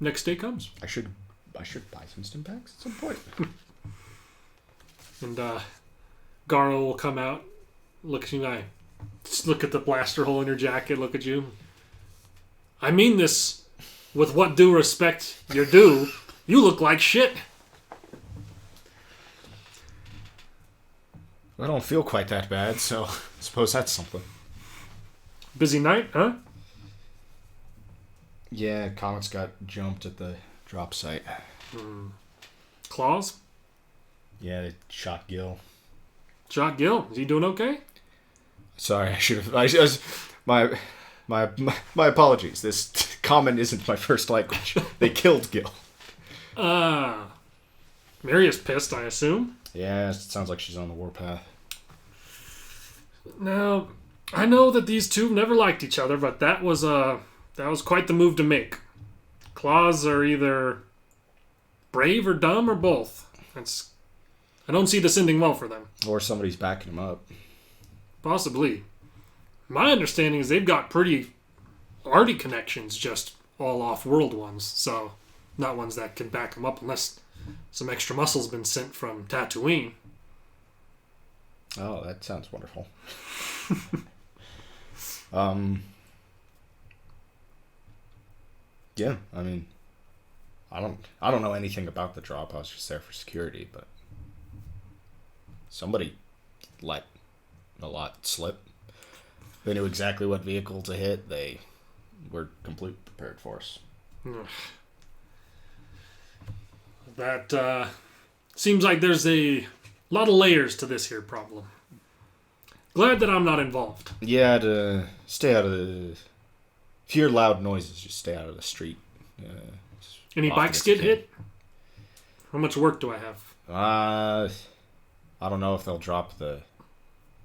next day comes. I should buy some stim packs at some point. And Garo will come out, look at you, just look at the blaster hole in your jacket, look at you. I mean this with what due respect you're due. You look like shit. I don't feel quite that bad, so I suppose that's something. Busy night, huh? Yeah, Comets got jumped at the drop site. Claws? Yeah, they shot Gil. Shot Gil. Is he doing okay? Sorry, I should have... My apologies. This common isn't my first language. They killed Gil. Mary is pissed, I assume. Yeah, it sounds like she's on the warpath. Now, I know that these two never liked each other, but that was quite the move to make. Claws are either brave or dumb or both. I don't see this ending well for them. Or somebody's backing him up. Possibly. My understanding is they've got pretty arty connections, just all off-world ones, so not ones that can back them up unless some extra muscle's been sent from Tatooine. Oh, that sounds wonderful. Yeah, I mean, I don't know anything about the drop. I was just there for security, but somebody let a lot slip. They knew exactly what vehicle to hit. They were completely prepared for us. That seems like there's a lot of layers to this here problem. Glad that I'm not involved. Yeah, to stay out of the... If you hear loud noises, just stay out of the street. Any bikes get hit? How much work do I have? I don't know if they'll drop the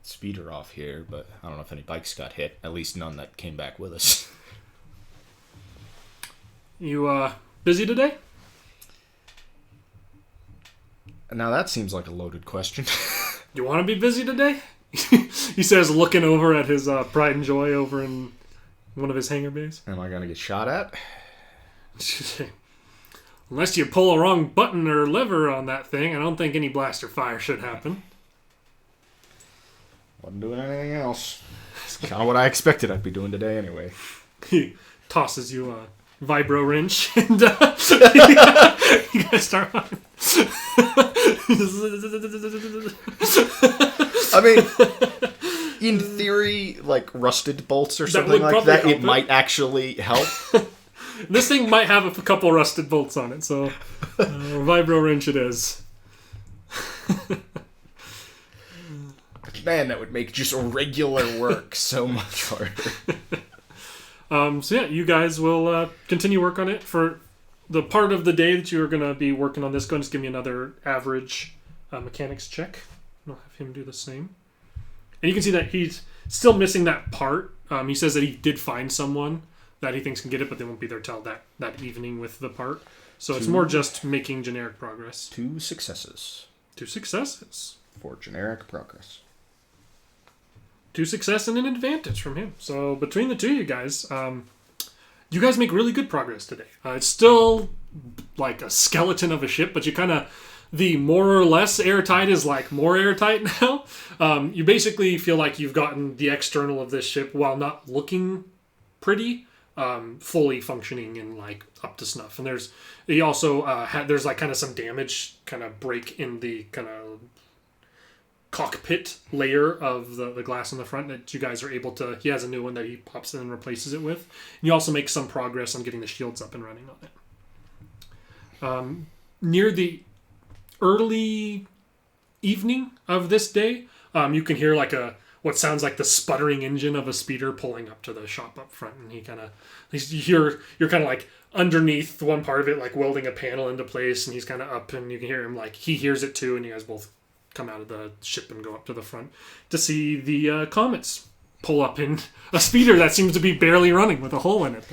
speeder off here, but I don't know if any bikes got hit. At least none that came back with us. You busy today? Now that seems like a loaded question. You want to be busy today? He says, looking over at his pride and joy over in one of his hangar bays. Am I going to get shot at? Unless you pull a wrong button or lever on that thing, I don't think any blaster fire should happen. Wasn't doing anything else. It's kind of what I expected I'd be doing today anyway. He tosses you a vibro wrench and you guys start on. I mean, in theory, like rusted bolts or something like that, it might actually help. This thing might have a couple rusted bolts on it, so vibro wrench it is. Man, that would make just regular work so much harder. So yeah, you guys will continue work on it for the part of the day that you are going to be working on this. Go and just give me another average mechanics check. I'll have him do the same. And you can see that he's still missing that part. He says that he did find someone that he thinks can get it, but they won't be there till that evening with the part. So it's more just making generic progress. 2 successes. 2 successes. For generic progress. 2 success and an advantage from him. So between the two of you guys make really good progress today. It's still like a skeleton of a ship, but you kind of... The more or less airtight is like more airtight now. You basically feel like you've gotten the external of this ship, while not looking pretty, fully functioning and like up to snuff. And there's like kind of some damage, kind of break in the kind of cockpit layer of the glass on the front that you guys are able to... He has a new one that he pops in and replaces it with. And you also make some progress on getting the shields up and running on it. Near the early evening of this day, you can hear like what sounds like the sputtering engine of a speeder pulling up to the shop up front, and you're kind of like underneath one part of it, like welding a panel into place, and he's kind of up, and you can hear him like he hears it too, and you guys both come out of the ship and go up to the front to see the Comets pull up in a speeder that seems to be barely running with a hole in it.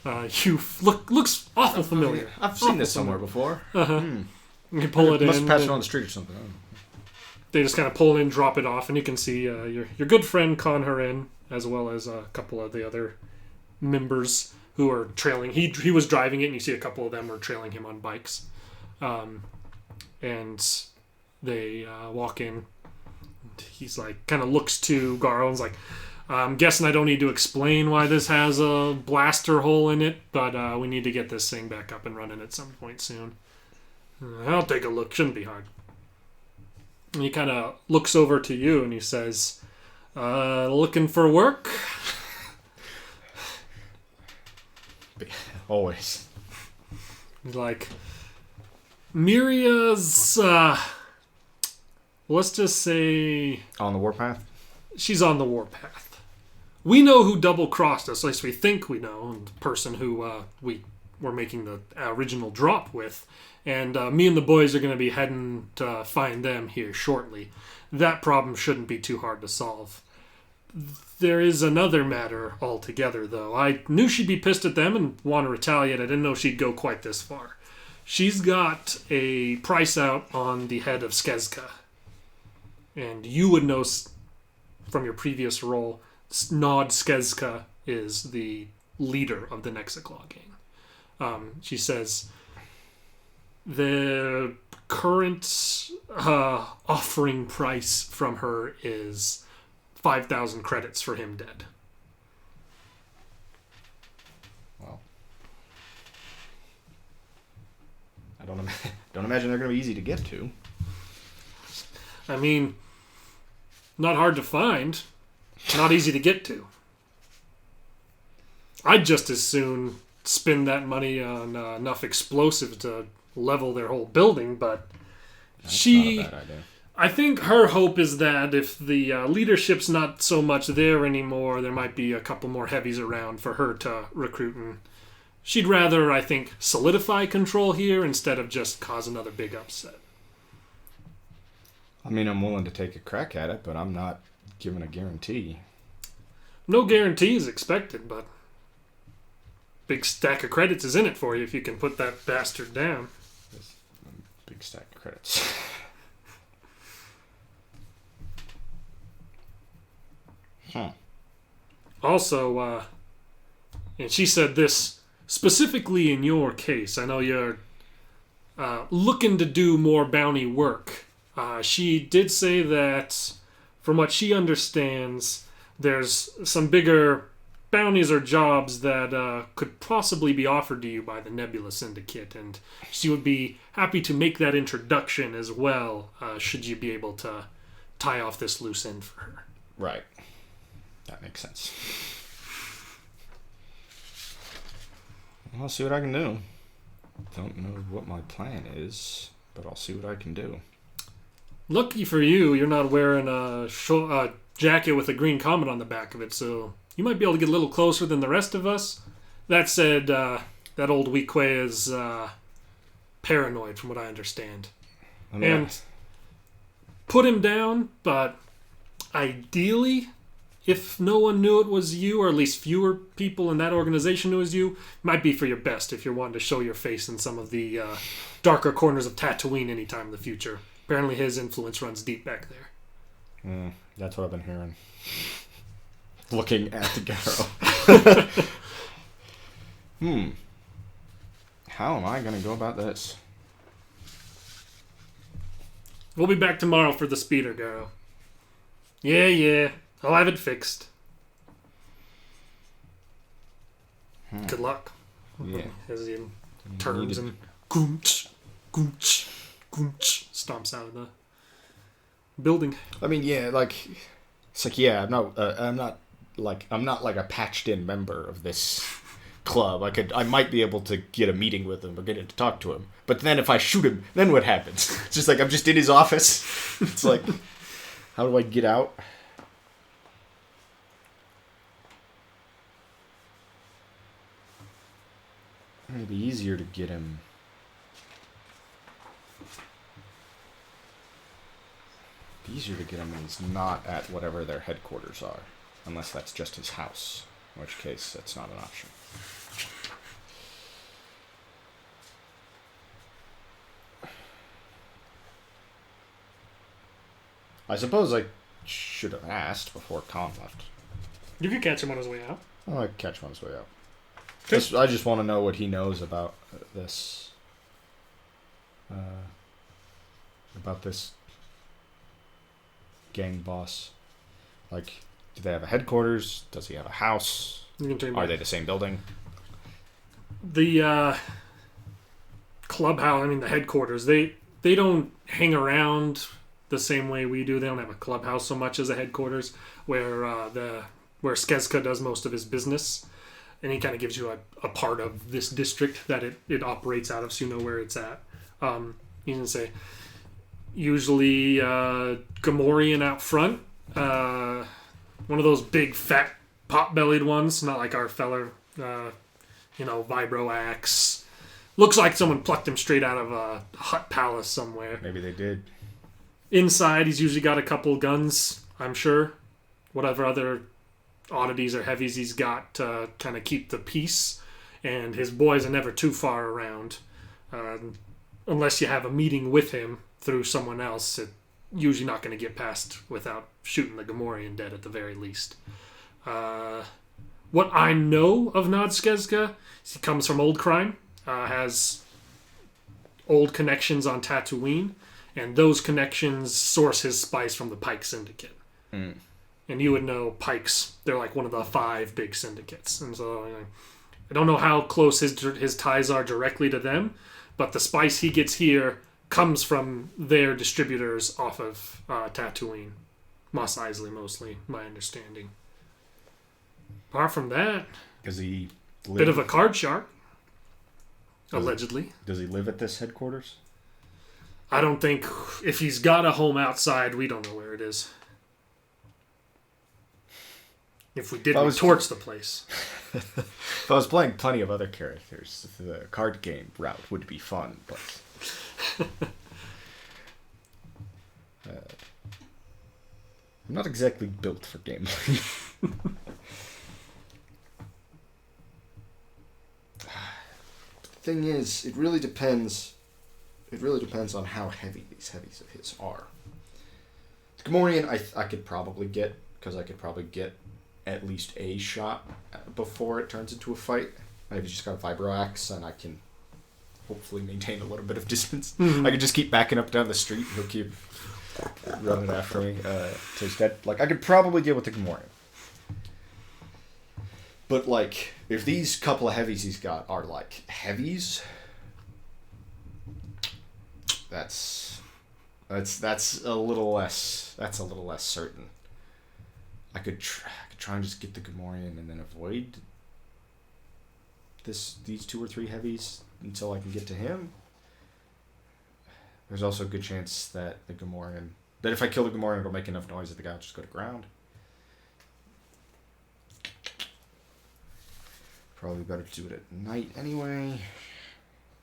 That looks awful familiar. I've seen this somewhere before. You pull it in. Must patch it on the street or something. They just kind of pull in, drop it off, and you can see your good friend con her in, as well as a couple of the other members who are trailing. He was driving it, and you see a couple of them were trailing him on bikes. And they walk in. He's like, kind of looks to Garo and's like, I'm guessing I don't need to explain why this has a blaster hole in it, but we need to get this thing back up and running at some point soon. I'll take a look. Shouldn't be hard. And he kind of looks over to you and he says, looking for work? Always. He's like, Miria's, let's just say... On the warpath? She's on the warpath. We know who double-crossed us, at least we think we know, the person who we were making the original drop with. And me and the boys are going to be heading to find them here shortly. That problem shouldn't be too hard to solve. There is another matter altogether, though. I knew she'd be pissed at them and want to retaliate. I didn't know she'd go quite this far. She's got a price out on the head of Skezka. And you would know from your previous role, Nod Skezka is the leader of the Nexiclaw gang. She says the current offering price from her is 5,000 credits for him dead. Well, I don't imagine they're going to be easy to get to. I mean, not hard to find, not easy to get to. I'd just as soon spend that money on enough explosives to level their whole building, but That's not a bad idea. I think her hope is that if the leadership's not so much there anymore, there might be a couple more heavies around for her to recruit, and she'd rather, I think, solidify control here instead of just cause another big upset. I mean, I'm willing to take a crack at it, but I'm not giving a guarantee. No guarantees expected, but big stack of credits is in it for you if you can put that bastard down. Big stack of credits. Also, and she said this specifically in your case. I know you're looking to do more bounty work. She did say that, from what she understands, there's some bigger bounties or jobs that could possibly be offered to you by the Nebula Syndicate, and she would be happy to make that introduction as well, should you be able to tie off this loose end for her. Right. That makes sense. I'll see what I can do. Don't know what my plan is, but I'll see what I can do. Lucky for you, you're not wearing a jacket with a green comet on the back of it, so you might be able to get a little closer than the rest of us. That said, that old Weequay is paranoid, from what I understand. And put him down, but ideally, if no one knew it was you, or at least fewer people in that organization knew it was you, might be for your best if you're wanting to show your face in some of the darker corners of Tatooine anytime in the future. Apparently his influence runs deep back there. That's what I've been hearing. Looking at the Garo. How am I going to go about this? We'll be back tomorrow for the speeder, Garo. Yeah. I'll have it fixed. Good luck. Yeah. As he turns and goonch, stomps out of the building. I mean, yeah, like it's like, yeah, I'm not like a patched in member of this club. I might be able to get a meeting with him or get to talk to him. But then if I shoot him, then what happens? It's just like I'm just in his office. It's like, how do I get out? It'd be easier to get him. Easier to get him when he's not at whatever their headquarters are, unless that's just his house, in which case that's not an option. I suppose I should have asked before Khan left. You could catch him on his way out. Oh, I could catch him on his way out. I just want to know what he knows about this. About this gang boss. Like, do they have a headquarters? Does he have a house? Are they the same building? The clubhouse, the headquarters, they don't hang around the same way we do. They don't have a clubhouse so much as a headquarters where Skezka does most of his business. And he kind of gives you a part of this district that it operates out of, so you know where it's at. You can say, usually Gamorrean out front. One of those big, fat, pot-bellied ones. Not like our feller, Vibro Axe. Looks like someone plucked him straight out of a hut palace somewhere. Maybe they did. Inside, he's usually got a couple guns, I'm sure. Whatever other oddities or heavies he's got to kind of keep the peace, and his boys are never too far around unless you have a meeting with him through someone else. It's usually not going to get past without shooting the Gamorrean dead at the very least. What I know of Nod Skezka is he comes from old crime, has old connections on Tatooine, and those connections source his spice from the Pike Syndicate. And you would know Pikes, they're like one of the 5 big syndicates. And so I don't know how close his ties are directly to them, but the spice he gets here comes from their distributors off of Tatooine. Mos Eisley mostly, my understanding. Apart from that, does he live? Bit of a card shark, allegedly. Does he live at this headquarters? I don't think, if he's got a home outside, we don't know where it is. If we did, we'd torch the place. If I was playing plenty of other characters, the card game route would be fun, but... I'm not exactly built for gameplay. The thing is, it really depends on how heavy these heavies of his are. The Gamorrean, I could probably get, because I could probably get at least a shot before it turns into a fight. I've just got a Vibro Axe, and I can hopefully maintain a little bit of distance. I can just keep backing up down the street, and he'll keep running after me till he's dead. Like, I could probably deal with the Gamorrean. But, like, if these couple of heavies he's got are, like, heavies, that's a little less certain. I could try and just get the Gamorrean and then avoid these 2 or 3 heavies until I can get to him. There's also a good chance that if I kill the Gamorrean, it'll make enough noise that the guy will just go to ground. Probably better to do it at night anyway,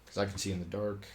because I can see in the dark.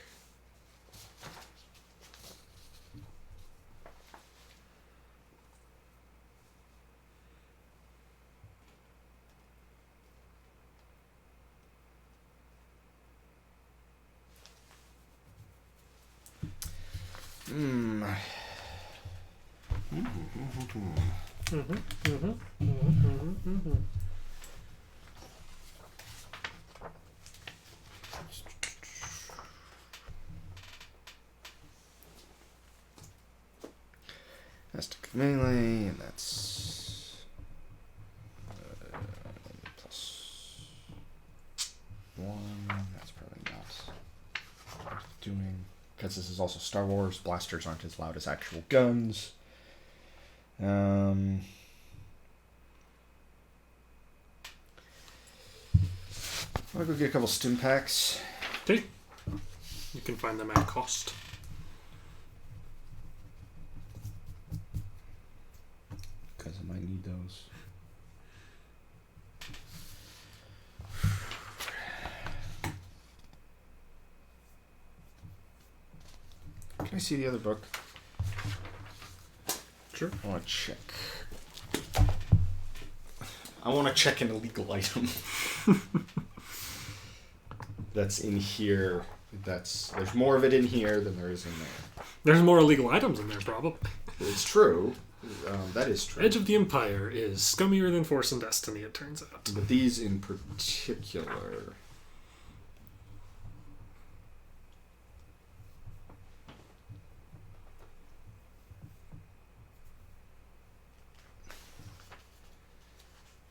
That's to melee, and that's +1. That's probably not worth doing. Because this is also Star Wars, blasters aren't as loud as actual guns. I'll go get a couple stim packs. Okay. You can find them at cost. Because I might need those. Can I see the other book? Sure. I want to check. I want to check an illegal item. That's in here. There's more of it in here than there is in there. There's more illegal items in there, probably. It's true. That is true. Edge of the Empire is scummier than Force and Destiny, it turns out. But these in particular...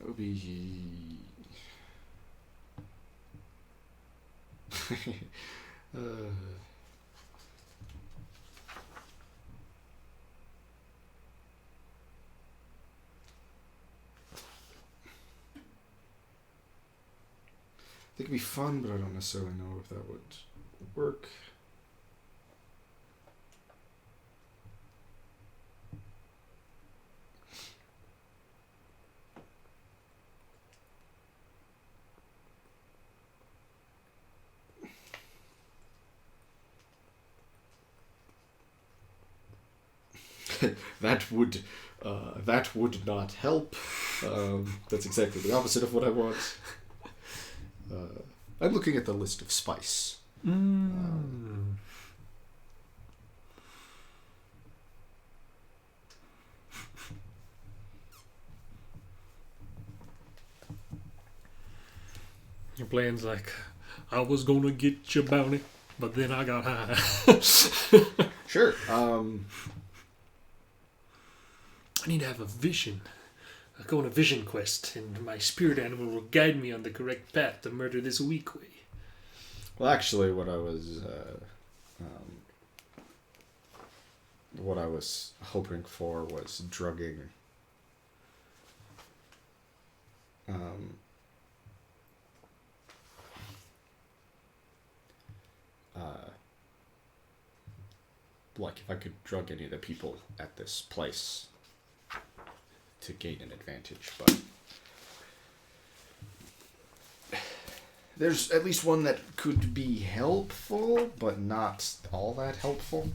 That would be... I think it'd be fun, but I don't necessarily know if that would work. That would not help. That's exactly the opposite of what I want. I'm looking at the list of spice. Your plan's like, I was gonna get your bounty, but then I got high. Sure. I need to have a vision. I go on a vision quest, and my spirit animal will guide me on the correct path to murder this weakway. Well, actually, what I was hoping for was drugging. Like if I could drug any of the people at this place to gain an advantage, but there's at least one that could be helpful, but not all that helpful.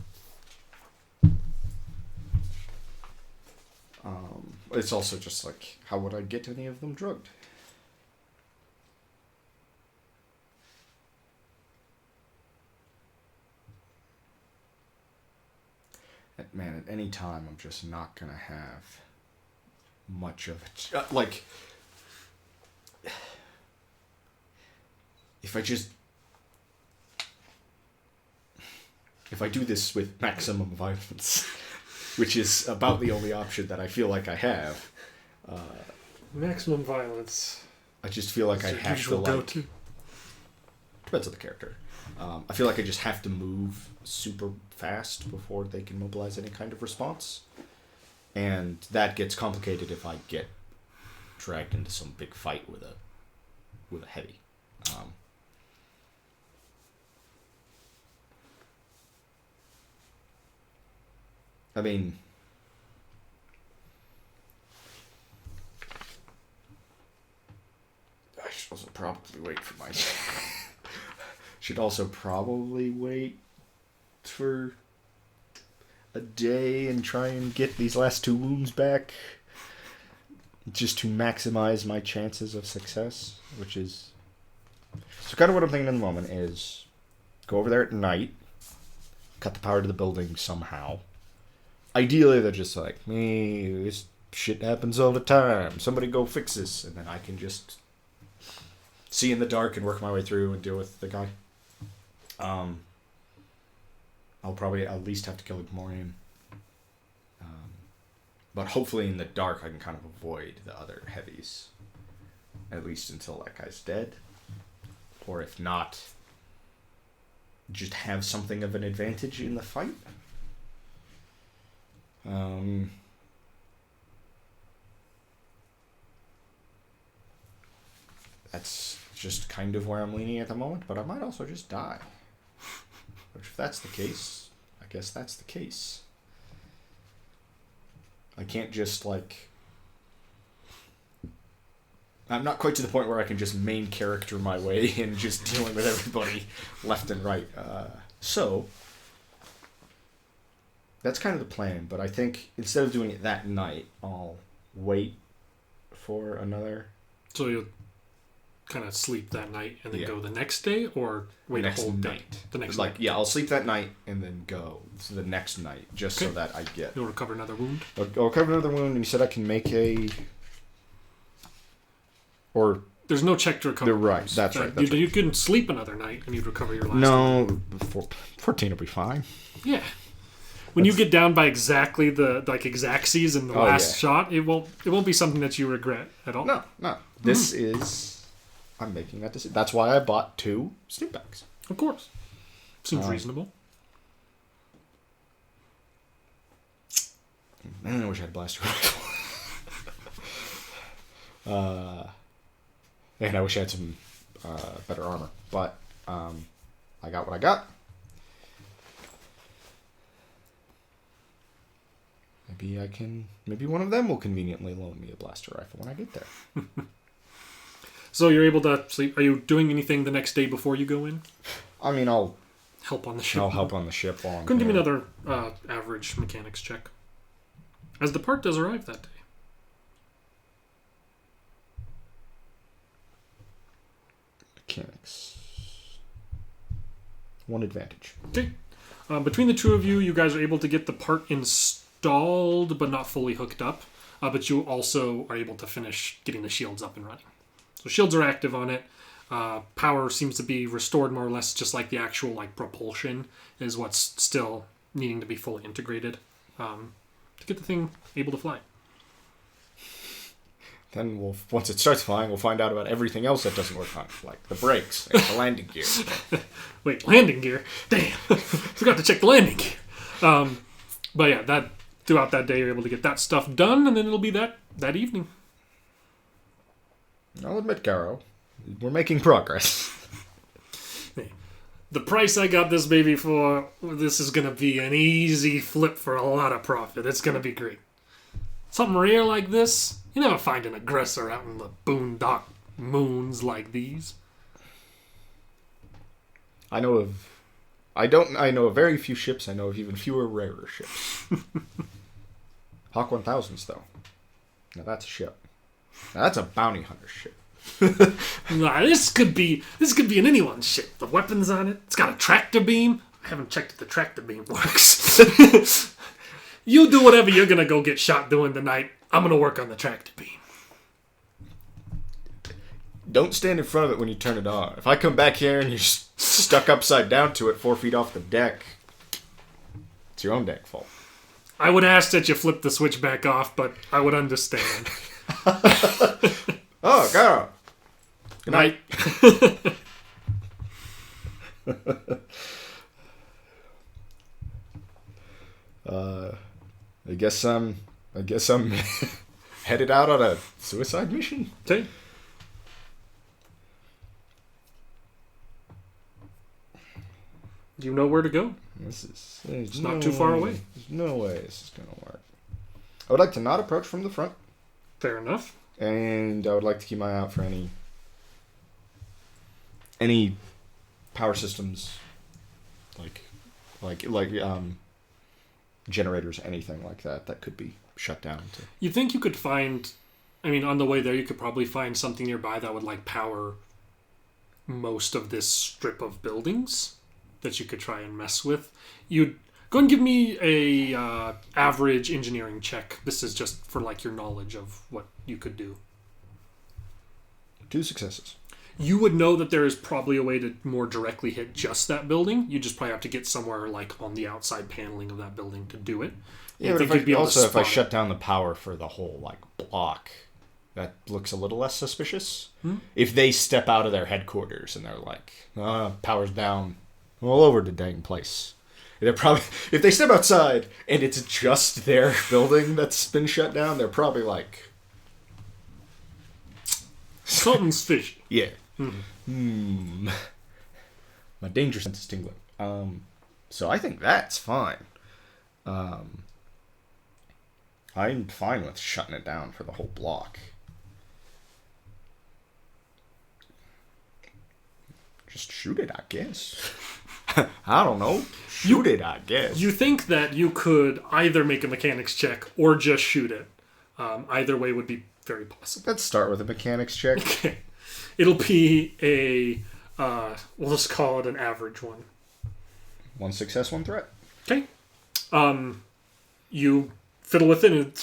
It's also just like, how would I get any of them drugged? Man, at any time, I'm just not gonna have much of it. Like, if I do this with maximum violence, which is about the only option that I feel like I have. Maximum violence. I just feel like I have to, like... Go-to? Depends on the character. I feel like I just have to move super fast before they can mobilize any kind of response. And that gets complicated if I get dragged into some big fight with a heavy. I mean, I should also probably wait for my... should also probably wait for a day and try and get these last 2 wounds back, just to maximize my chances of success, which is... So kind of what I'm thinking in the moment is go over there at night, cut the power to the building somehow. Ideally, they're just like, me, this shit happens all the time. Somebody go fix this. And then I can just see in the dark and work my way through and deal with the guy. I'll probably at least have to kill Gamorrean. But hopefully in the dark I can kind of avoid the other heavies. At least until that guy's dead. Or if not, just have something of an advantage in the fight. That's just kind of where I'm leaning at the moment, but I might also just die. Which, if that's the case, I guess that's the case. I can't just, like... I'm not quite to the point where I can just main character my way in just dealing with everybody left and right. So, that's kind of the plan, but I think instead of doing it that night, I'll wait for another... So you'll kind of sleep that night and then Yeah. go the next day, or wait next a whole day? night. The next Like, night. yeah, I'll sleep that night and then go to the next night, just so Okay. that I get... You'll recover another wound. I'll cover another wound, and you said I can make a... Or... There's no check to recover. They're right. wounds. That's right. That's you can sleep another night and you'd recover your last. No, 14 will be fine. Yeah. When you get down by exactly the exactsies in the last shot, it won't be something that you regret at all. No. This is... I'm making that decision. That's why I bought 2 sleep bags. Of course. Seems reasonable. Man, I wish I had a blaster rifle. And I wish I had some better armor. But I got what I got. Maybe one of them will conveniently loan me a blaster rifle when I get there. So you're able to sleep. Are you doing anything the next day before you go in? I mean, I'll Help on the ship. help on the ship while I'm Go and give me here. another average mechanics check. As the part does arrive that day. Mechanics. 1 advantage. Okay. Between the two of you, you guys are able to get the part installed, but not fully hooked up. But you also are able to finish getting the shields up and running. So shields are active on it. Power seems to be restored more or less, just like the actual propulsion is what's still needing to be fully integrated to get the thing able to fly. Then once it starts flying, we'll find out about everything else that doesn't work on it, like the brakes and the landing gear. Wait, landing gear? Damn, forgot to check the landing gear. But yeah, throughout that day, you're able to get that stuff done, and then it'll be that evening. I'll admit, Garo, we're making progress. The price I got this baby for, this is going to be an easy flip for a lot of profit. It's going to be great. Something rare like this, you never find an aggressor out in the boondock moons like these. I know of very few ships. I know of even fewer rarer ships. Hawk 1000s, though. Now that's a ship. Now that's a bounty hunter ship. Nah, this could be an anyone's ship. The weapons on it. It's got a tractor beam. I haven't checked if the tractor beam works. You do whatever you're gonna go get shot doing tonight. I'm gonna work on the tractor beam. Don't stand in front of it when you turn it on. If I come back here and you're stuck upside down to it 4 feet off the deck, it's your own deck fault. I would ask that you flip the switch back off, but I would understand. Oh, Garo. Good night. I guess I'm headed out on a suicide mission. Okay. You know where to go. It's not too far away. There's no way this is gonna work. I would like to not approach from the front, Fair enough. and I would like to keep my eye out for any power systems, like generators, anything like that could be shut down. You think you could find, on the way there, you could probably find something nearby that would power most of this strip of buildings that you could try and mess with. You'd go and give me a average engineering check. This is just for your knowledge of what you could do. 2 successes. You would know that there is probably a way to more directly hit just that building. You just probably have to get somewhere on the outside paneling of that building to do it. Yeah, but if I shut down the power for the whole block, that looks a little less suspicious. If they step out of their headquarters and they're power's down all over the dang place. They're probably, if they step outside and it's just their building that's been shut down, they're probably something's fishy. Yeah. My danger sense is tingling. So I think that's fine. I'm fine with shutting it down for the whole block. Just shoot it, I guess. I don't know. Shoot it, I guess. You think that you could either make a mechanics check or just shoot it. Either way would be very possible. Let's start with a mechanics check. Okay. It'll be a, we'll just call it an average one. 1 success, 1 threat. Okay. You fiddle with it, and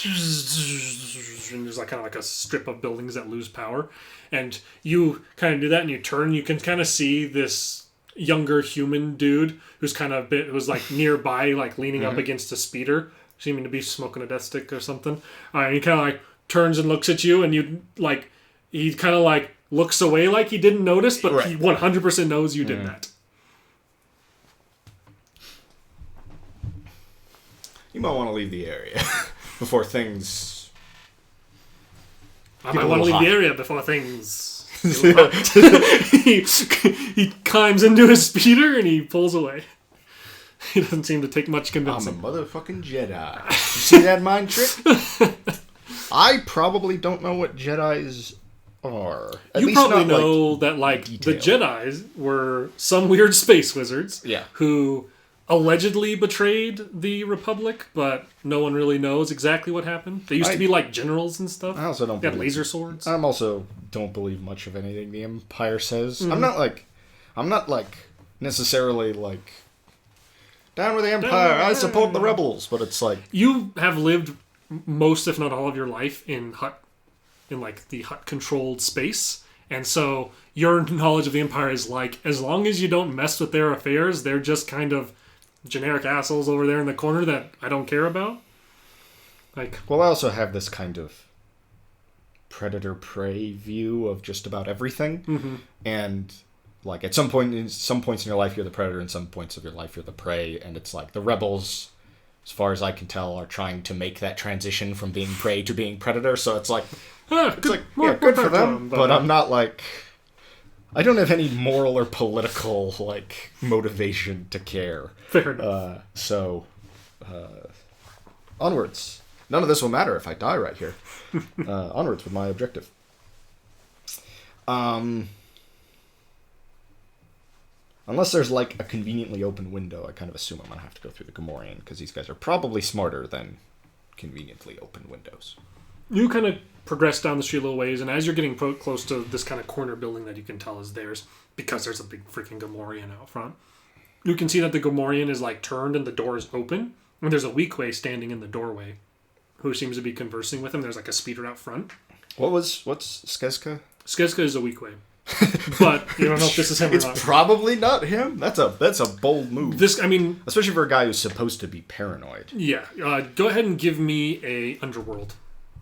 there's like kind of like a strip of buildings that lose power. And you kind of do that, and you turn. You can kind of see this younger human dude who's kind of was like nearby, like leaning up against a speeder, seeming to be smoking a death stick or something. And he kind of like turns and looks at you, and you like he kind of like looks away like he didn't notice, but he 100% knows you did that. You might want to leave the area before things. I might want to leave the area before things. he climbs into his speeder and he pulls away. He doesn't seem to take much convincing. I'm a motherfucking Jedi. You see that mind trick? I probably don't know what Jedis are. You probably know that like the Jedis were some weird space wizards who allegedly betrayed the Republic, but no one really knows exactly what happened. They used to be like generals and stuff. I also don't believe laser swords. I'm also don't believe much of anything the Empire says. I'm not like necessarily like down with the Empire. I support the rebels, but it's like you have lived most, if not all, of your life in like the Hutt controlled space, and so your knowledge of the Empire is like, as long as you don't mess with their affairs, they're just kind of generic assholes over there in the corner that I don't care about. Like, well, I also have this kind of predator-prey view of just about everything, and like at some points in your life you're the predator, and some points of your life you're the prey, and it's like the rebels, as far as I can tell, are trying to make that transition from being prey to being predator. So it's like, good for them. But I'm not like, I don't have any moral or political like motivation to care. Fair enough. Onwards. None of this will matter if I die right here. Onwards with my objective. Unless there's like a conveniently open window, I kind of assume I'm going to have to go through the Gamorrean, because these guys are probably smarter than conveniently open windows. You kind of progress down the street a little ways, and as you're getting close to this kind of corner building that you can tell is theirs, because there's a big freaking Gamorrean out front, you can see that the Gamorrean is like turned and the door is open, and there's a Weequay standing in the doorway who seems to be conversing with him. There's like a speeder out front. What's Skezka? Skezka is a Weequay. But you don't know if this is him or not. It's probably not him. That's a bold move. Especially for a guy who's supposed to be paranoid. Yeah. Go ahead and give me a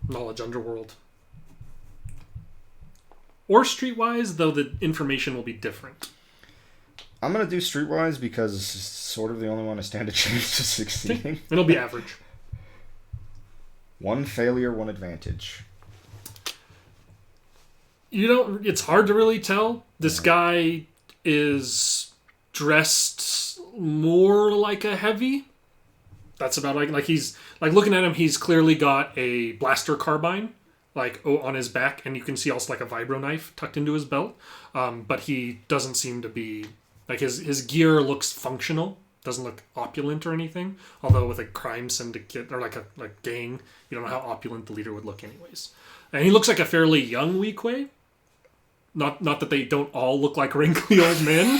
knowledge underworld. Or streetwise, though the information will be different. I'm gonna do streetwise because it's sort of the only one I stand a chance of succeeding. It'll be average. 1 failure, 1 advantage. It's hard to really tell. This guy is dressed more like a heavy. That's about like he's like looking at him, he's clearly got a blaster carbine like on his back, and you can see also like a vibro knife tucked into his belt. But he doesn't seem to be like his gear looks functional. Doesn't look opulent or anything. Although with a crime syndicate or like a gang, you don't know how opulent the leader would look anyways. And he looks like a fairly young Weequay. Not that they don't all look like wrinkly old men,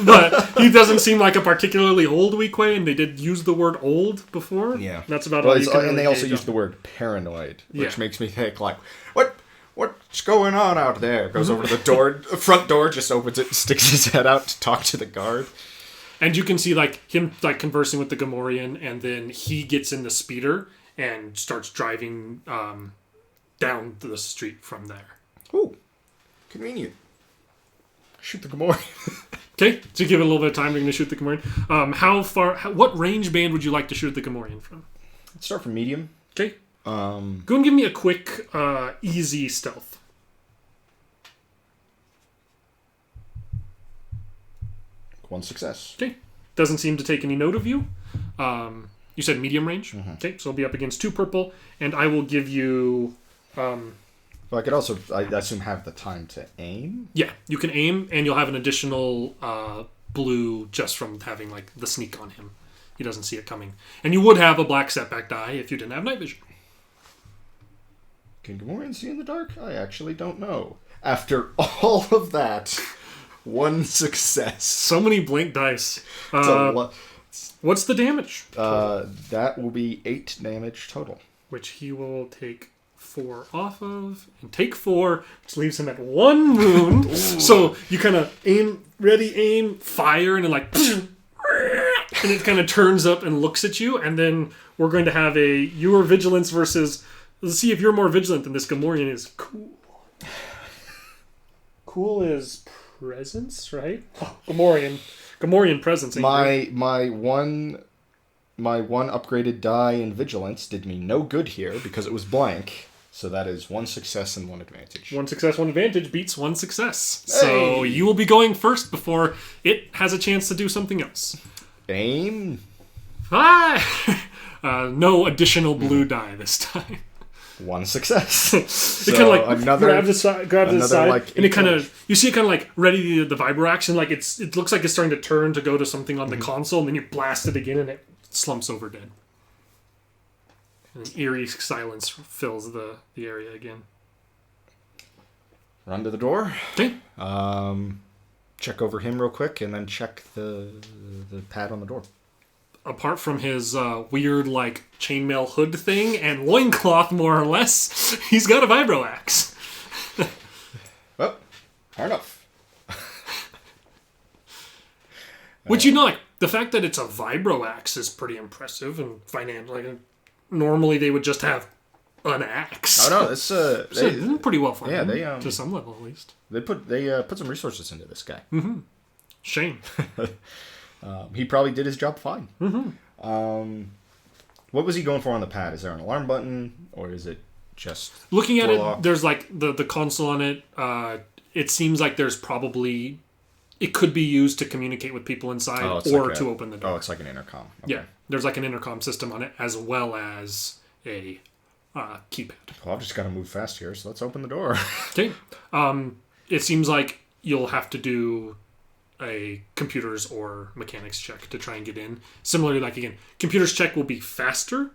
but he doesn't seem like a particularly old Weequay, and they did use the word old before. Yeah, that's about all you can really and they also used the word paranoid, which makes me think like, what's going on out there? Goes over to the door, front door, just opens it, sticks his head out to talk to the guard. And you can see like him like conversing with the Gamorrean, and then he gets in the speeder and starts driving down the street from there. Ooh, convenient. Shoot the Gamorrean. Okay, so give it a little bit of time. You're going to shoot the Gamorrean. What range band would you like to shoot the Gamorrean from? Let's start from medium. Okay. Go and give me a quick, easy stealth. One success. Okay. Doesn't seem to take any note of you. You said medium range? Mm-hmm. Okay, so I'll be up against 2 purple, and I will give you... Well, I could also, I assume, have the time to aim? Yeah, you can aim, and you'll have an additional blue just from having like the sneak on him. He doesn't see it coming. And you would have a black setback die if you didn't have night vision. Can Gamorrean see in the dark? I actually don't know. After all of that, 1 success. So many blank dice. What's the damage? That will be 8 damage total. Which he will take 4 off of, and take 4, which leaves him at 1 wound. So you kind of aim, fire, and then like, and it kind of turns up and looks at you, and then we're going to have your vigilance versus, let's see if you're more vigilant than this Gamorrean is. Cool. Cool is presence, right? Oh, Gamorrean presence. My one upgraded die in vigilance did me no good here because it was blank. So that is 1 success and 1 advantage. 1 success, 1 advantage beats 1 success. Hey. So you will be going first before it has a chance to do something else. Aim. No additional blue die this time. 1 success. It kind of like grabs the side, like, and it kind of, you see it kind of like ready the vibro action, like it looks like it's starting to turn to go to something on the console, and then you blast it again, and it slumps over dead. And an eerie silence fills the area again. Run to the door. Okay. Check over him real quick, and then check the pad on the door. Apart from his weird, like, chainmail hood thing and loincloth, more or less, he's got a vibro axe. Well, fair enough. Which, you know, like, the fact that it's a vibro axe is pretty impressive and financial. Like, normally they would just have an axe. Oh, no, it's they pretty well funded. Yeah, they to some level, at least. They put some resources into this guy. Mm-hmm. Shame. He probably did his job fine. Mm-hmm. What was he going for on the pad? Is there an alarm button, or is it just looking at it? There's like the console on it. It seems like there's probably it could be used to communicate with people inside or to open the door. Oh, it's like an intercom. Okay. Yeah, there's like an intercom system on it as well as a keypad. Well, I've just got to move fast here, so let's open the door. Okay. It seems like you'll have to do a computers or mechanics check to try and get in. Similarly, like again, computers check will be faster.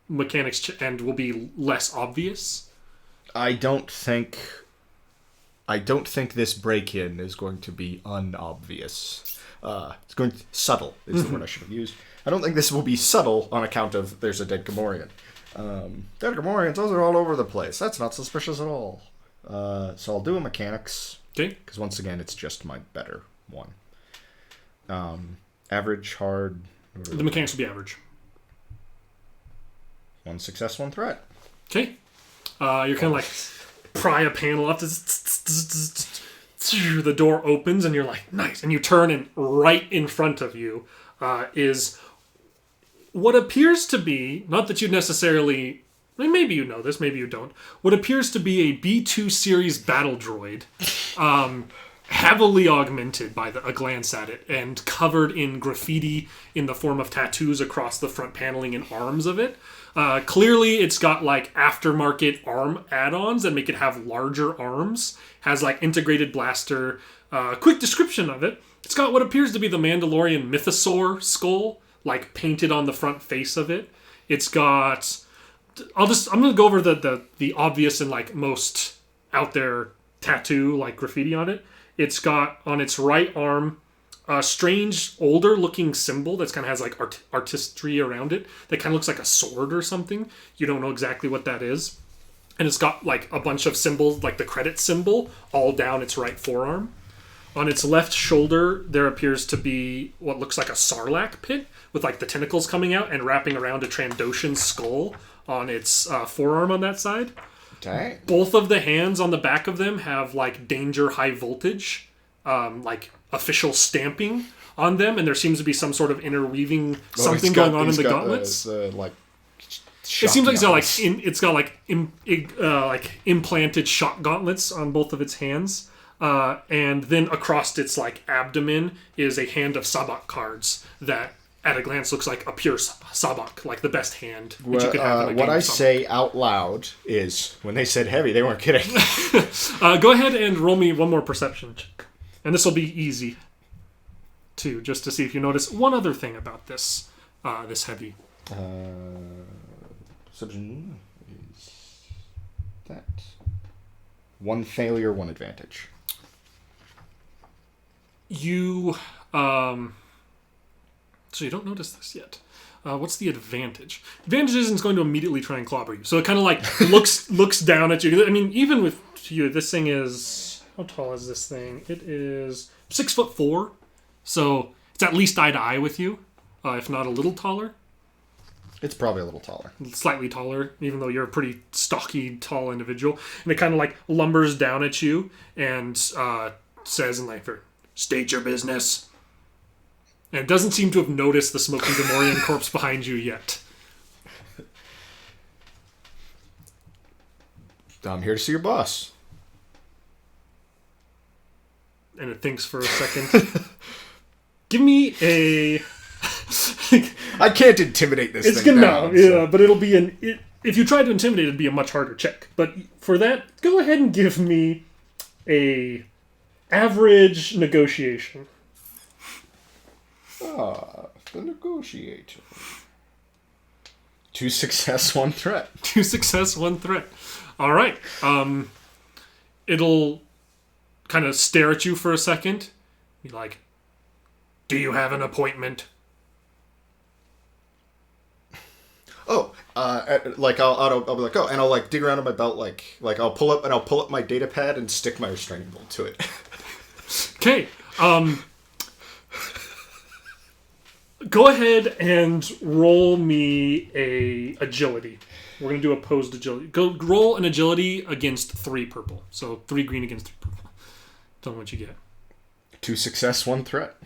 Mechanics and will be less obvious. I don't think this break-in is going to be unobvious. It's going to, subtle is the word I should have used. I don't think this will be subtle on account of there's a dead Gamorrean. Dead Gamorreans, those are all over the place. That's not suspicious at all. So I'll do a mechanics. Okay. Because once again, it's just my better one. Average, hard. The mechanics will be average. 1 success, 1 threat. Okay. You're kind of like pry a panel up. The door opens and you're like, nice. And you turn, and right in front of you is what appears to be, not that you'd necessarily, maybe you know this, maybe you don't, what appears to be a B2 series battle droid, heavily augmented by a glance at it, and covered in graffiti in the form of tattoos across the front paneling and arms of it. Clearly, it's got like aftermarket arm add-ons that make it have larger arms. Has like integrated blaster. Quick description of it: it's got what appears to be the Mandalorian mythosaur skull, like painted on the front face of it. It's got. I'm gonna go over the obvious and like most out there tattoo like graffiti on it. It's got on its right arm a strange, older-looking symbol that kind of has like artistry around it that kind of looks like a sword or something. You don't know exactly what that is. And it's got like a bunch of symbols, like the credit symbol, all down its right forearm. On its left shoulder, there appears to be what looks like a sarlacc pit with like the tentacles coming out and wrapping around a Trandoshan skull on its forearm on that side. Dang. Both of the hands on the back of them have like danger high voltage, like official stamping on them, and there seems to be some sort of interweaving something going on in the gauntlets. Like it seems like it's got like implanted shock gauntlets on both of its hands, and then across its like abdomen is a hand of sabak cards that at a glance looks like a pure sabak, like the best hand that you could have in a game. What I say out loud is, when they said heavy, they weren't kidding. Go ahead and roll me one more perception check. And this will be easy, too, just to see if you notice one other thing about this this heavy. Perception that? 1 failure, 1 advantage. You, so you don't notice this yet. What's the advantage? Advantage isn't going to immediately try and clobber you. So it kind of like looks down at you. I mean, even with you, this thing is, how tall is this thing? It is 6'4". So it's at least eye to eye with you, if not a little taller. It's probably a little taller. Slightly taller, even though you're a pretty stocky, tall individual. And it kind of like lumbers down at you and says in like, state your business. And it doesn't seem to have noticed the smoking Gamorrean corpse behind you yet. I'm here to see your boss. And it thinks for a second. Give me a... I can't intimidate this it's thing gonna, down. Yeah, but it'll be if you try to intimidate, it'd be a much harder check. But for that, go ahead and give me a average negotiation. The negotiator. 2 success, 1 threat. 2 success, 1 threat. All right. It'll kind of stare at you for a second. Be like, do you have an appointment? Oh, like I'll be like, oh, and I'll like dig around in my belt, like I'll pull up my data pad and stick my restraining bolt to it. Okay. Go ahead and roll me a agility. We're gonna do opposed agility. Go roll an agility against 3 purple. So 3 green against 3 purple. Tell me what you get. 2 success, 1 threat.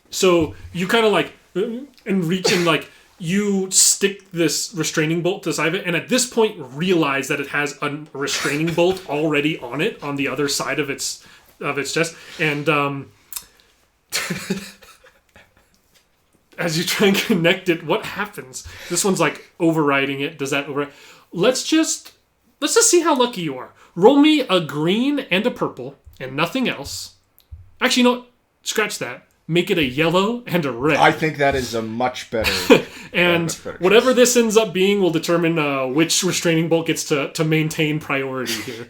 So you kind of like and reach and like you stick this restraining bolt to the side of it, and at this point realize that it has a restraining bolt already on it on the other side of its chest, and as you try and connect it, what happens? This one's like overriding it. Does that over? Let's just see how lucky you are. Roll me a green and a purple and nothing else. Actually, no, scratch that. Make it a yellow and a red. I think that is a much better. And whatever this ends up being will determine which restraining bolt gets to maintain priority here.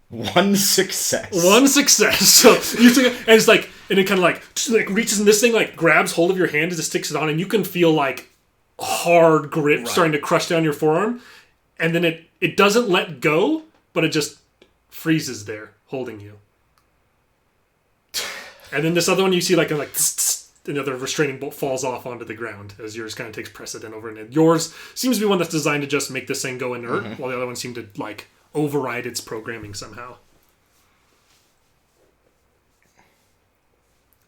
1 success. 1 success. So you took it, and it's like, and it kind of like reaches in this thing, like grabs hold of your hand as it sticks it on, and you can feel like hard grip starting to crush down your forearm, and then it doesn't let go, but it just freezes there, holding you. And then this other one, you see like another restraining bolt falls off onto the ground as yours kind of takes precedent over it. Yours seems to be one that's designed to just make this thing go inert, while the other one seemed to like override its programming somehow.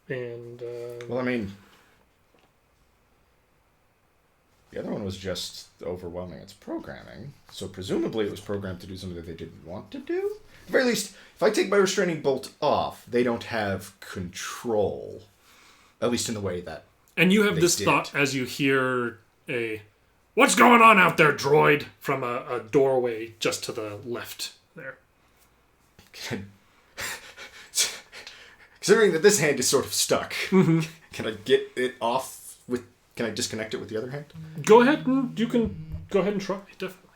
And well, I mean, the other one was just overwhelming its programming, so presumably it was programmed to do something that they didn't want to do. At the very least, if I take my restraining bolt off, they don't have control, at least in the way that. And you have this thought as you hear a, "What's going on out there, droid?" from a doorway just to the left there. Considering that this hand is sort of stuck, can I get it off with? Can I disconnect it with the other hand? Go ahead and you can go ahead and try. Definitely.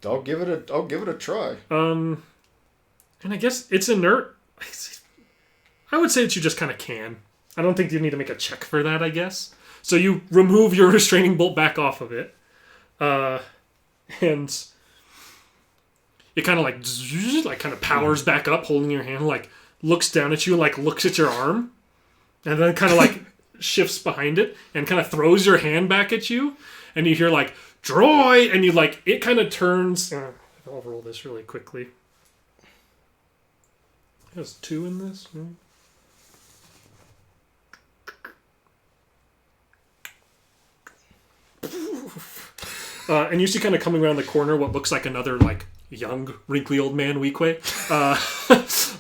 I'll give it a try. And I guess it's inert. I would say that you just kind of can. I don't think you need to make a check for that, I guess. So you remove your restraining bolt back off of it. And it kind of like kind of powers back up, holding your hand, like looks down at you, like looks at your arm, and then kind of like shifts behind it and kind of throws your hand back at you. And you hear like, "Droid!" And you like, it kind of turns. I'll roll this really quickly. There's 2 in this. And you see kind of coming around the corner what looks like another like young, wrinkly old man, Weequay.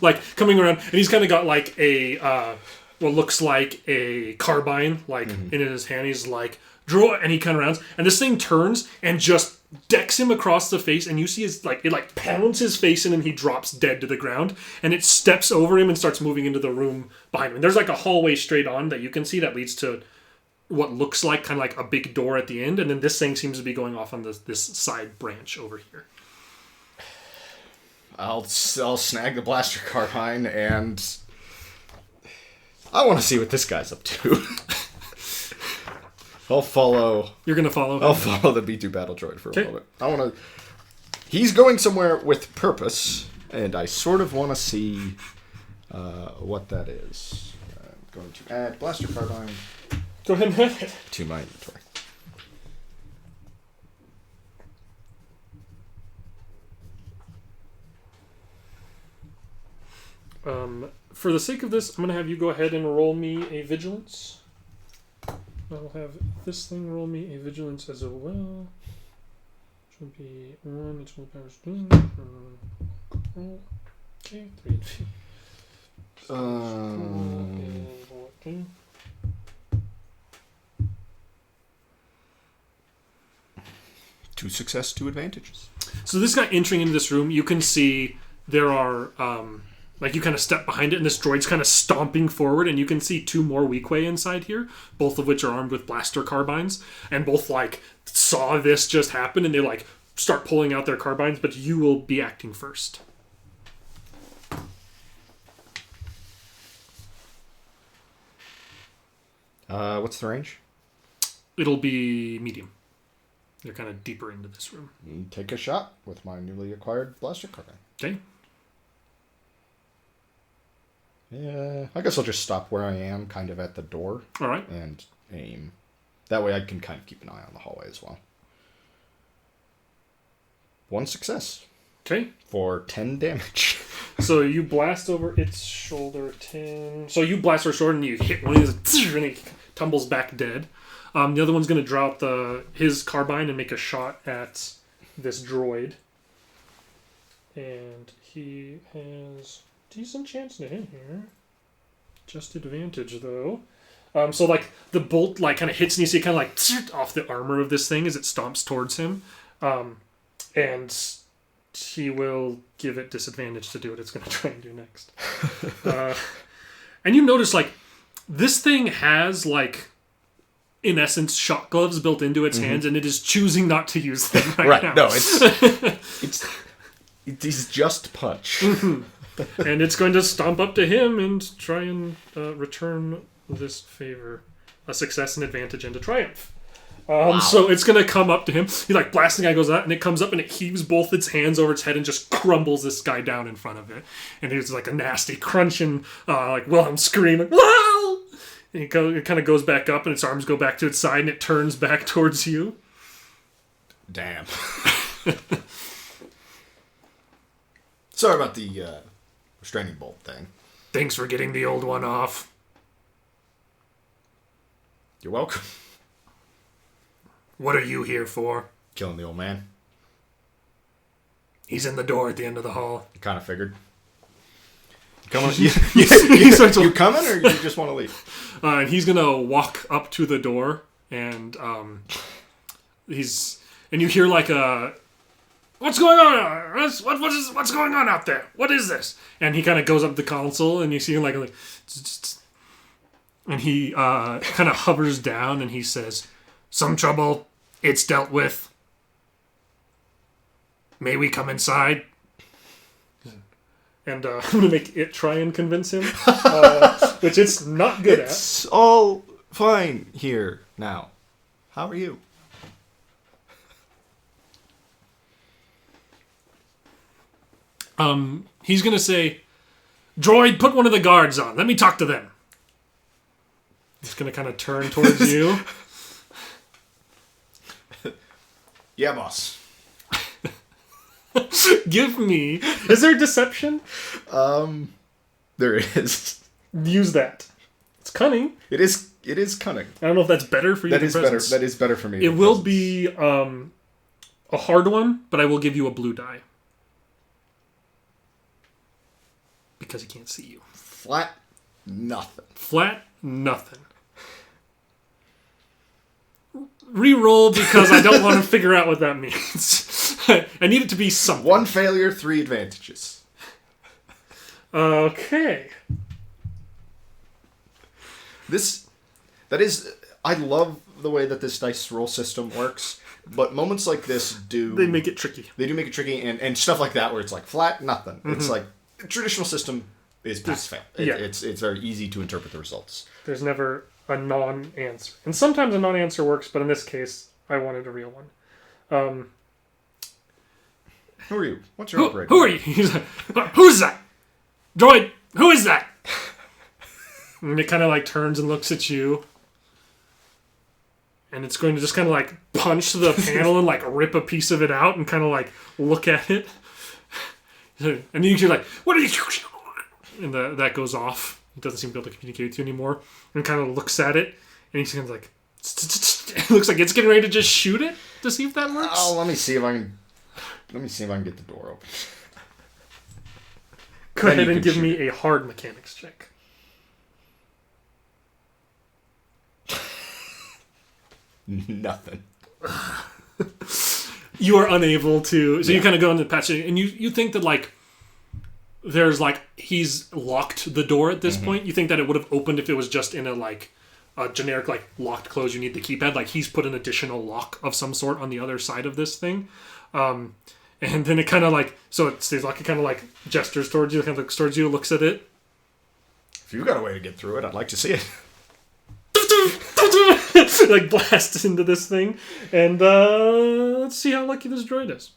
Like coming around, and he's kind of got like a what looks like a carbine like in his hand. He's like, "Droid," and he kind of rounds, and this thing turns and just decks him across the face, and you see his like, it like pounds his face in, and he drops dead to the ground, and it steps over him and starts moving into the room behind him. And there's like a hallway straight on that you can see that leads to what looks like kind of like a big door at the end, and then this thing seems to be going off on this side branch over here. I'll snag the blaster carbine, and I want to see what this guy's up to. I'll follow. You're gonna follow him? I'll follow the B2 battle droid for a moment. I want to. He's going somewhere with purpose, and I sort of want to see what that is. I'm going to add blaster carbine. Go ahead and add it to my inventory. For the sake of this, I'm going to have you go ahead and roll me a vigilance. I'll have this thing roll me a vigilance as well. Which will be 1, its willpower's doing. Okay, 3 and 2 success, 2 advantages. So this guy entering into this room, you can see there are, like you kind of step behind it and this droid's kind of stomping forward and you can see 2 more Weequay inside here, both of which are armed with blaster carbines, and both like saw this just happen and they like start pulling out their carbines, but you will be acting first. What's the range? It'll be medium. They're kind of deeper into this room. Take a shot with my newly acquired blaster carbine. Okay. Yeah, I guess I'll just stop where I am, kind of at the door. All right. And aim. That way I can kind of keep an eye on the hallway as well. 1 success. Okay. For 10 damage. So you blast over its shoulder, 10. So you blast her shoulder and you hit one of these, and he tumbles back dead. The other one's going to draw out his carbine and make a shot at this droid. And he has decent chance to hit here. Just advantage, though. So, like, the bolt, like, kind of hits and you see it kind of, like, off the armor of this thing as it stomps towards him. And he will give it disadvantage to do what it's going to try and do next. And you notice, like, this thing has, like, in essence, shot gloves built into its hands, and it is choosing not to use them right now. No, it's just punch. And it's going to stomp up to him and try and return this favor. A success and advantage into triumph. Wow. So it's going to come up to him. He like blasting guy goes out, and it comes up and it heaves both its hands over its head and just crumbles this guy down in front of it. And there's like a nasty crunching, like Wilhelm screaming, "Wow!" And it kind of goes back up, and its arms go back to its side, and it turns back towards you. Damn. Sorry about the restraining bolt thing. Thanks for getting the old one off. You're welcome. What are you here for? Killing the old man. He's in the door at the end of the hall. You kind of figured. Coming? You coming, or you just want to leave? And he's gonna walk up to the door, and you hear like a, "What's going on? What's going on out there? What is this?" And he kind of goes up the console, and you see him like, and he kind of hovers down, and he says, "Some trouble. It's dealt with. May we come inside?" And I'm going to make it try and convince him, which it's not good at. It's all fine here now. How are you? He's going to say, "Droid, put one of the guards on. Let me talk to them." He's going to kind of turn towards you. Yeah, boss. Give me... Is there deception? There is. Use that. It's cunning. It is cunning. I don't know if that's better for you than than presence. That is better for me. It will be a hard one, but I will give you a blue die. Because he can't see you. Flat nothing. Flat nothing. Reroll because I don't want to figure out what that means. I need it to be something. 1 failure, 3 advantages. Okay. I love the way that this dice roll system works, but moments like this They make it tricky. They do make it tricky, and stuff like that where it's like flat, nothing. Mm-hmm. It's like a traditional system is pass-fail. It's very easy to interpret the results. There's never a non-answer. And sometimes a non-answer works, but in this case, I wanted a real one. Who are you? What's your operator? Who are you? He's like, who's that? Droid, who is that? And it kind of like turns and looks at you. And it's going to just kind of like punch the panel and like rip a piece of it out and kind of like look at it. And you're like, what are you? And that goes off. It doesn't seem to be able to communicate with you anymore. And kind of looks at it. And he's kind of like, it looks like it's getting ready to just shoot it to see if that works. Oh, let me see if I can get the door open. Go ahead and give me a hard mechanics check. Nothing. You are unable to. So you kind of go into the patch, and you think that like there's like he's locked the door at this point. You think that it would have opened if it was just in a like a generic like locked close. You need the keypad. Like he's put an additional lock of some sort on the other side of this thing. And then it kind of like so it stays locked. It kind of like gestures towards you, kind of looks towards you, looks at it. If you've got a way to get through it, I'd like to see it. Like blasts into this thing, and let's see how lucky this droid is.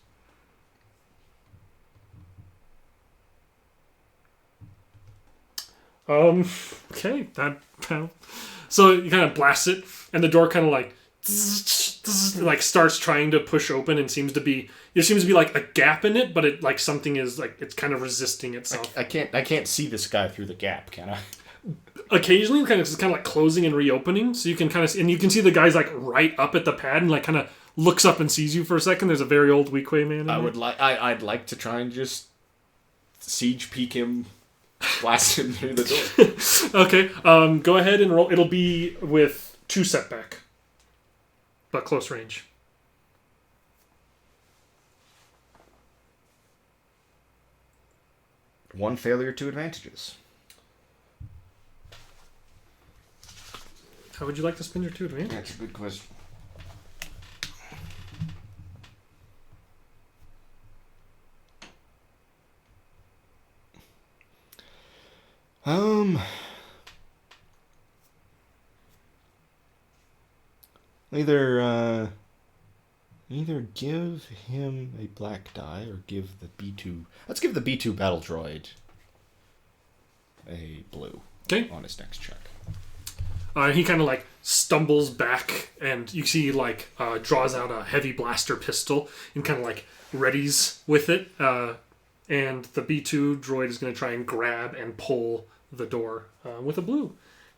Okay, so you kind of blast it, and the door kind of like starts trying to push open, and there seems to be like a gap in it, but it like something is like it's kind of resisting itself. I can't see this guy through the gap, can I? Occasionally, it's kind of like closing and reopening, so you can kind of and you can see the guy's like right up at the pad and like kind of looks up and sees you for a second. There's a very old Weequay man. I'd like to try and just siege peek him, blast him through the door. Okay, go ahead and roll. It'll be with 2 setback, but close range. One failure, 2 advantages. How would you like to spend your 2 advantage? That's a good question. Either give him a black die or give the B2. Let's give the B2 battle droid a blue. Okay. On his next check. He kind of like stumbles back, and you see like draws out a heavy blaster pistol and kind of like readies with it. And the B2 droid is going to try and grab and pull the door with a blue.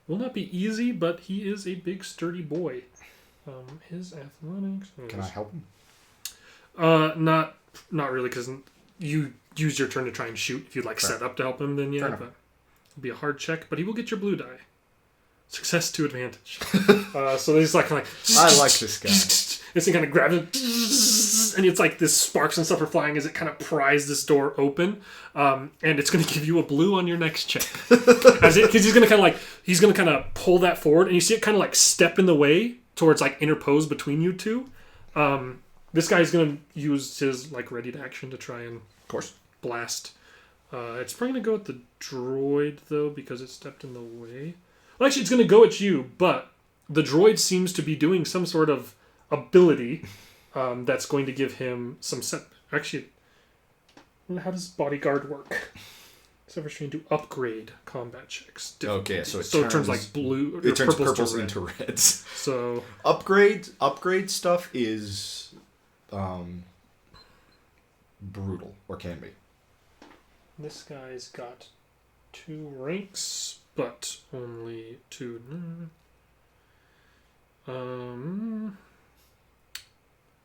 Will not be easy, but he is a big sturdy boy. His athletics. Can I help him? Not really, because you use your turn to try and shoot. If you'd like set up to help him, then yeah, but it'll be a hard check. But he will get your blue die. Success to advantage. So he's like, I like this guy. This thing kind of grabs him, and it's like this sparks and stuff are flying as it kind of pries this door open, and it's going to give you a blue on your next check. Because he's going to kind of pull that forward, and you see it kind of like step in the way towards like interpose between you two. This guy's going to use his like ready to action to try and of course blast. It's probably going to go at the droid though because it stepped in the way. Well, actually, it's going to go at you, but the droid seems to be doing some sort of ability that's going to give him some set. Actually, how does bodyguard work? So we're trying to upgrade combat checks. Okay, so it turns like blue. It turns purples into reds. So upgrade stuff is brutal, or can be. This guy's got 2 ranks, but only 2.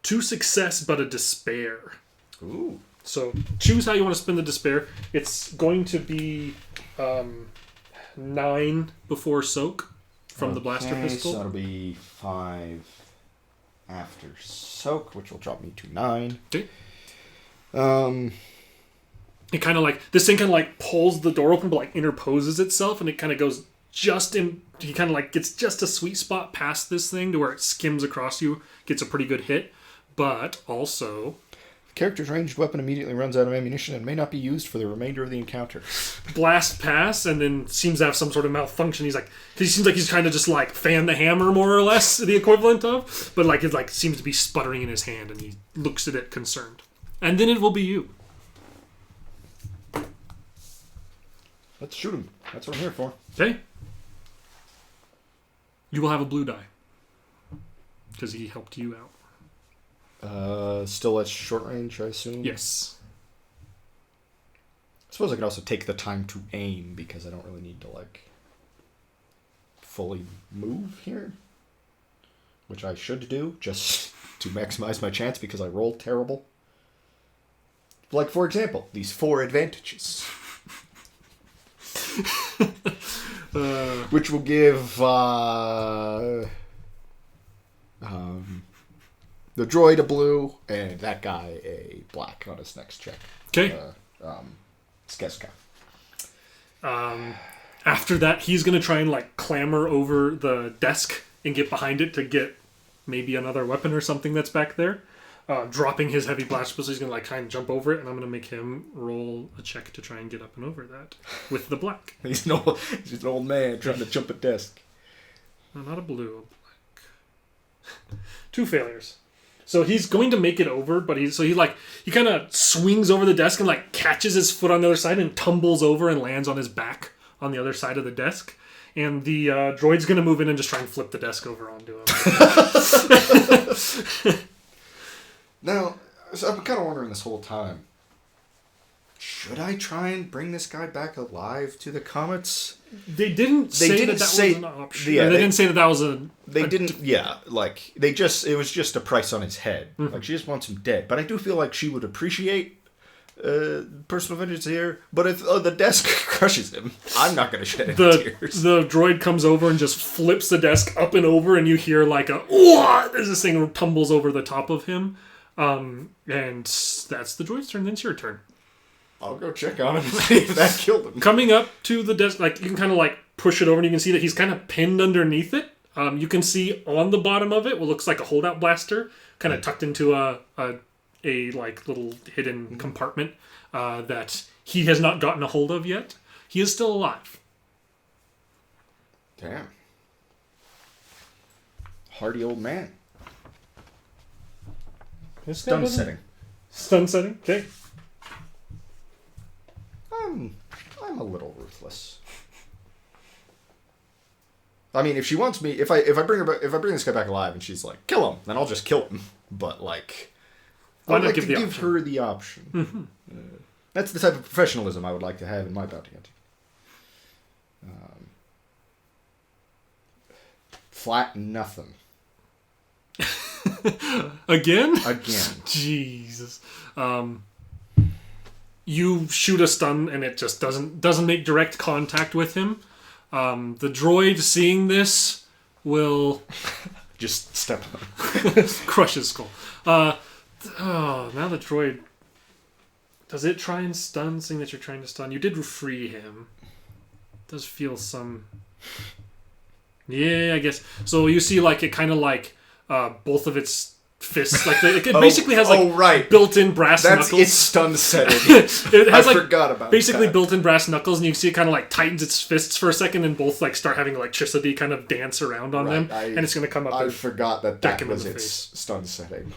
2 success, but a despair. Ooh. So choose how you want to spend the despair. It's going to be 9 before soak from the blaster pistol. So that'll be 5 after soak, which will drop me to 9. Okay. It kind of like this thing kind of like pulls the door open, but like interposes itself, and it kind of goes he kind of like gets just a sweet spot past this thing to where it skims across you, gets a pretty good hit, but also Character's ranged weapon immediately runs out of ammunition and may not be used for the remainder of the encounter. blast pass, and then seems to have some sort of malfunction. Cause he seems like he's trying to just like fan the hammer, more or less, the equivalent of, but like it like seems to be sputtering in his hand, and he looks at it concerned. And then it will be you. Let's shoot him. That's what I'm here for. Okay. You will have a blue die because he helped you out. Still at short range, I assume? Yes. I suppose I could also take the time to aim because I don't really need to, like, fully move here. Which I should do, just to maximize my chance because I roll terrible. Like, for example, these 4 advantages. Which will give, the droid a blue, and that guy a black on his next check. Okay. Skeska. After that, he's going to try and like clamber over the desk and get behind it to get maybe another weapon or something that's back there. Dropping his heavy blast pistol, he's going to like try and jump over it, and I'm going to make him roll a check to try and get up and over that with the black. He's an old man trying to jump a desk. No, not a blue, a black. 2 failures. So he's going to make it over, but he kind of swings over the desk and like catches his foot on the other side and tumbles over and lands on his back on the other side of the desk. And the droid's going to move in and just try and flip the desk over onto him. Now, so I'm kind of wondering this whole time, should I try and bring this guy back alive to the Comets? They didn't say that was an option. Yeah, they didn't say that was a... it was just a price on his head. Mm-hmm. Like, she just wants him dead. But I do feel like she would appreciate personal vengeance here. But if the desk crushes him, I'm not going to shed any tears. The droid comes over and just flips the desk up and over, and you hear like a... "Ooh!" as this thing tumbles over the top of him. And that's the droid's turn. Then it's your turn. I'll go check on him and see if that killed him. Coming up to the desk, like you can kind of like push it over, and you can see that he's kind of pinned underneath it. You can see on the bottom of it what looks like a holdout blaster, kind of tucked into a like little hidden compartment that he has not gotten a hold of yet. He is still alive. Damn. Hardy old man. Stun setting. Stun setting. Okay. I'm a little ruthless. I mean, if she wants me, if I bring this guy back alive and she's like, kill him, then I'll just kill him. But like, I'd like to give her the option. Mm-hmm. That's the type of professionalism I would like to have in my bounty hunting. Flat nothing. Again? Jesus. You shoot a stun and it just doesn't make direct contact with him. The droid, seeing this, will just step on crush his skull. Now the droid, does it try and stun? Seeing that you're trying to stun, you did free him. It does feel some. Yeah, I guess. So you see, like it kind of like both of its fists, like it basically has like built-in brass knuckles. That's its stun setting. It has forgot about basically that. Built-in brass knuckles, and you see it kind of like tightens its fists for a second, and both like start having electricity kind of dance around on them, and it's going to come up. I forgot that was its stun setting.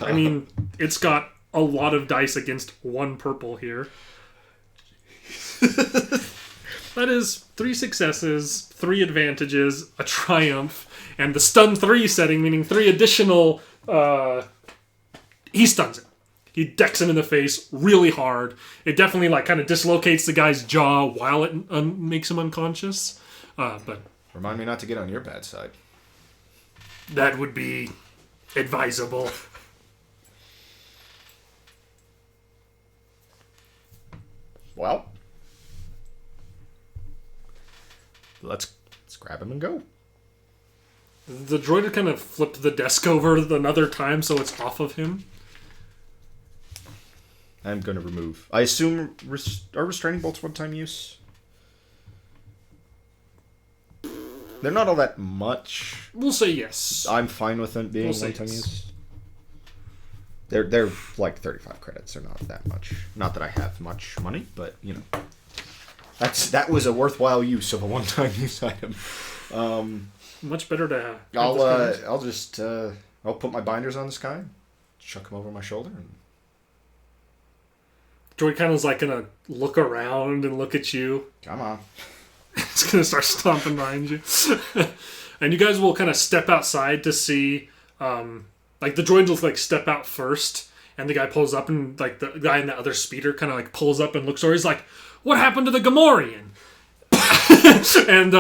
I mean, it's got a lot of dice against 1 purple here. That is 3 successes, 3 advantages, a triumph, and the stun 3 setting, meaning 3 additional. He stuns him. He decks him in the face really hard. It definitely like kind of dislocates the guy's jaw while it makes him unconscious. But remind me not to get on your bad side. That would be advisable. Well, let's grab him and go. The droid kind of flipped the desk over another time, so it's off of him. I'm going to remove. I assume are restraining bolts one-time use? They're not all that much. We'll say yes. I'm fine with them being We'll say one-time yes. use. They're like 35 credits. They're not that much. Not that I have much money, but you know, that was a worthwhile use of a one-time use item. Much better to have. I'll put my binders on this guy, chuck him over my shoulder, and Droid kind of is like gonna look around and look at you. come on. It's gonna start stomping behind you, and you guys will kind of step outside to see. Like the droids will like step out first, and the guy pulls up, and like the guy in the other speeder kind of like pulls up and looks over. He's like, "What happened to the Gamorrean?" And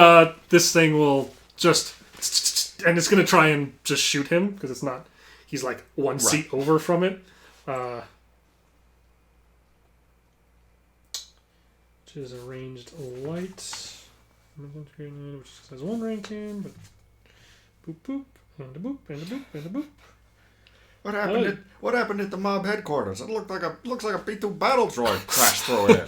this thing will just, and it's gonna try and just shoot him because it's not. He's like one seat over from it. Which is a ranged light. Which has one ranking, but boop boop and a boop and a boop and a boop. What happened at the mob headquarters? It looks like a B2 battle droid crashed through it.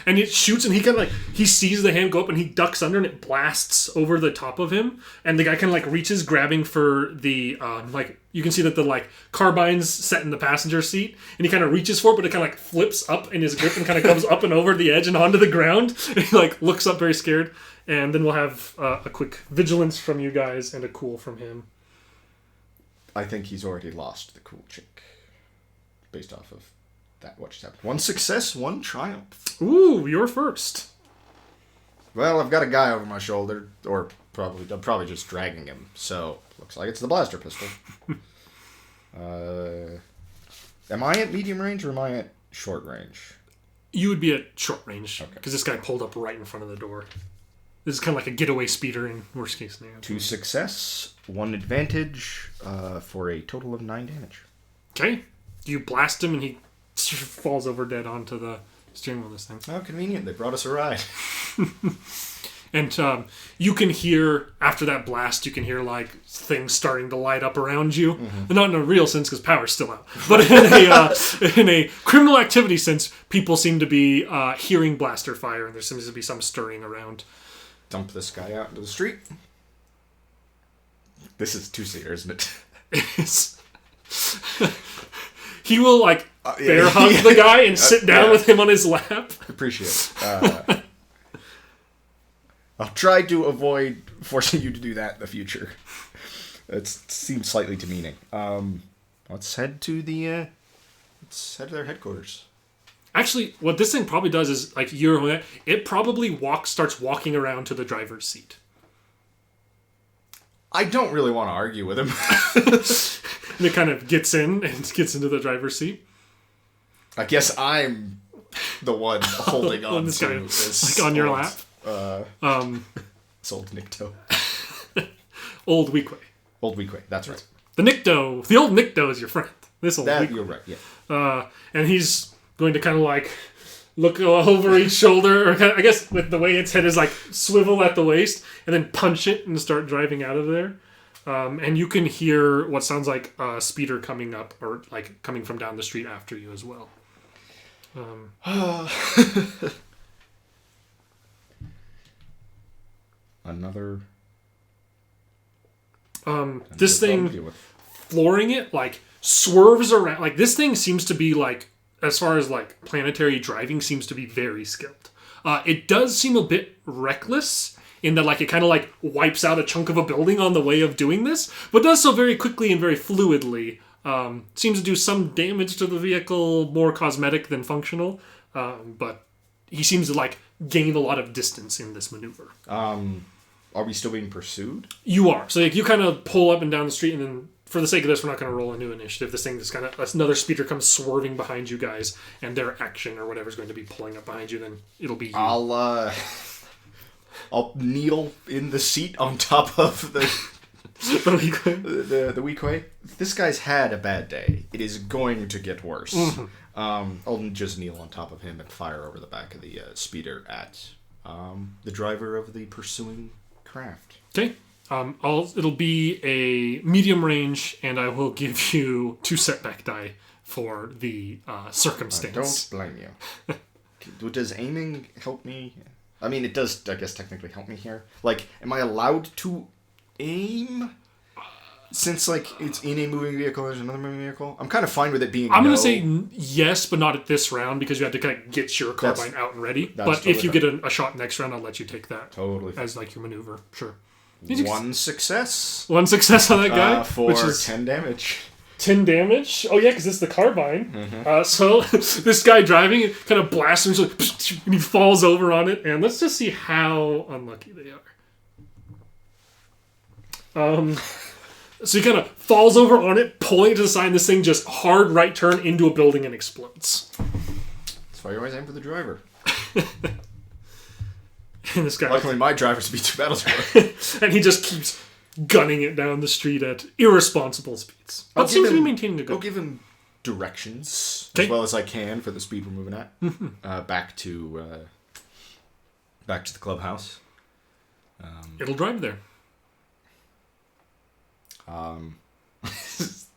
And it shoots, and he kind of like he sees the hand go up, and he ducks under, and it blasts over the top of him. And the guy kind of like reaches, grabbing for the like you can see that the like carbine's set in the passenger seat, and he kind of reaches for it, but it kind of like flips up in his grip and kind of comes up and over the edge and onto the ground. And he like looks up very scared, and then we'll have a quick vigilance from you guys and a cool from him. I think he's already lost the cool chick, based off of that what just happened. One success, one triumph. Ooh, you're first. Well, I've got a guy over my shoulder, or I'm probably just dragging him. So looks like it's the blaster pistol. Am I at medium range or am I at short range? You would be at short range because Okay. this guy pulled up right in front of the door. This is kind of like a getaway speeder in worst case scenario. 2 success, 1 advantage, for a total of 9 damage. Okay. You blast him and he falls over dead onto the steering wheel of this thing. How convenient. They brought us a ride. And you can hear, after that blast, you can hear like things starting to light up around you. Mm-hmm. Not in a real sense because power's still out. But in a criminal activity sense, people seem to be hearing blaster fire and there seems to be some stirring around. Dump this guy out into the street. This is 2-seater, isn't it? He will like bear hug the guy and sit down with him on his lap. Appreciate it. I'll try to avoid forcing you to do that in the future. It seems slightly demeaning. Let's head to their headquarters. Actually, what this thing probably does is like it probably starts walking around to the driver's seat. I don't really want to argue with him. And it kind of gets in and gets into the driver's seat. I guess I'm the one holding on this to guy, this. like on your lap. It's old Nikto. Old Weequay. Old Weequay, that's right. The Nikto. The old Nikto is your friend. This old That, Weequay. you're right, yeah. And he's going to kind of like look over each shoulder, or kind of, I guess with the way its head is like swivel at the waist, and then punch it and start driving out of there. And you can hear what sounds like a speeder coming up, or like coming from down the street after you as well. Another This thing flooring it like swerves around. Like this thing seems to be like, as far as like planetary driving, seems to be very skilled. It does seem a bit reckless in that like it kind of like wipes out a chunk of a building on the way of doing this, but does so very quickly and very fluidly. Seems to do some damage to the vehicle, more cosmetic than functional, but he seems to like gain a lot of distance in this maneuver. Are we still being pursued? You are. So like, you kind of pull up and down the street, and then for the sake of this, we're not going to roll a new initiative. This thing just kind of, another speeder comes swerving behind you guys, and their action or whatever is going to be pulling up behind you, then it'll be you. I'll kneel in the seat on top of the Weequay. This guy's had a bad day. It is going to get worse. Mm-hmm. I'll just kneel on top of him and fire over the back of the speeder at the driver of the pursuing craft. Okay. It'll be a medium range, and I will give you 2 setback die for the circumstance. Don't blame you. Does aiming help me? I mean, it does, I guess, technically help me here. Like, am I allowed to aim? Since, like, it's in a moving vehicle, there's another moving vehicle. I'm kind of fine with it being I'm going to say yes, but not at this round, because you have to kind of get your carbine out and ready. But totally if you get a shot next round, I'll let you take that. Totally. As, like, your maneuver. Sure. One success. One success on that guy? For which is 10 damage. 10 damage? Oh, yeah, because it's the carbine. So, this guy driving, kind of blasts him, and he falls over on it. And let's just see how unlucky they are. So he kind of falls over on it, pulling it to the side, and this thing just hard right turn into a building and explodes. That's why you always aim for the driver. And this guy... Luckily, my driver's beat 2 battles. And he just keeps gunning it down the street at irresponsible speeds. But seems to be maintaining a good... I'll give him directions, okay, as well as I can for the speed we're moving at. Back to the clubhouse. It'll drive there. This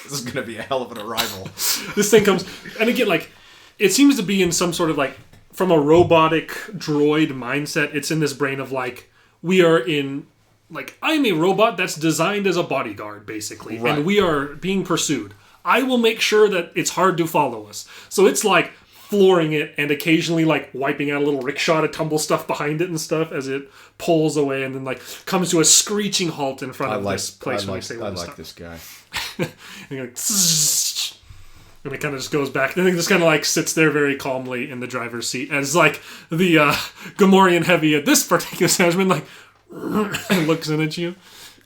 is going to be a hell of an arrival. This thing comes... And again, like, it seems to be in some sort of, like, from a robotic droid mindset, it's in this brain of, like, we are in... Like, I'm a robot that's designed as a bodyguard, basically. Right. And we are being pursued. I will make sure that it's hard to follow us. So it's, like, flooring it and occasionally, like, wiping out a little rickshaw to tumble stuff behind it and stuff as it pulls away and then, like, comes to a screeching halt in front of this place when we say when to stop. I like this guy. And you're like, and it kind of just goes back. And it just kind of, like, sits there very calmly in the driver's seat as, like, the Gamorrean heavy at this particular establishment, like, and looks in at you.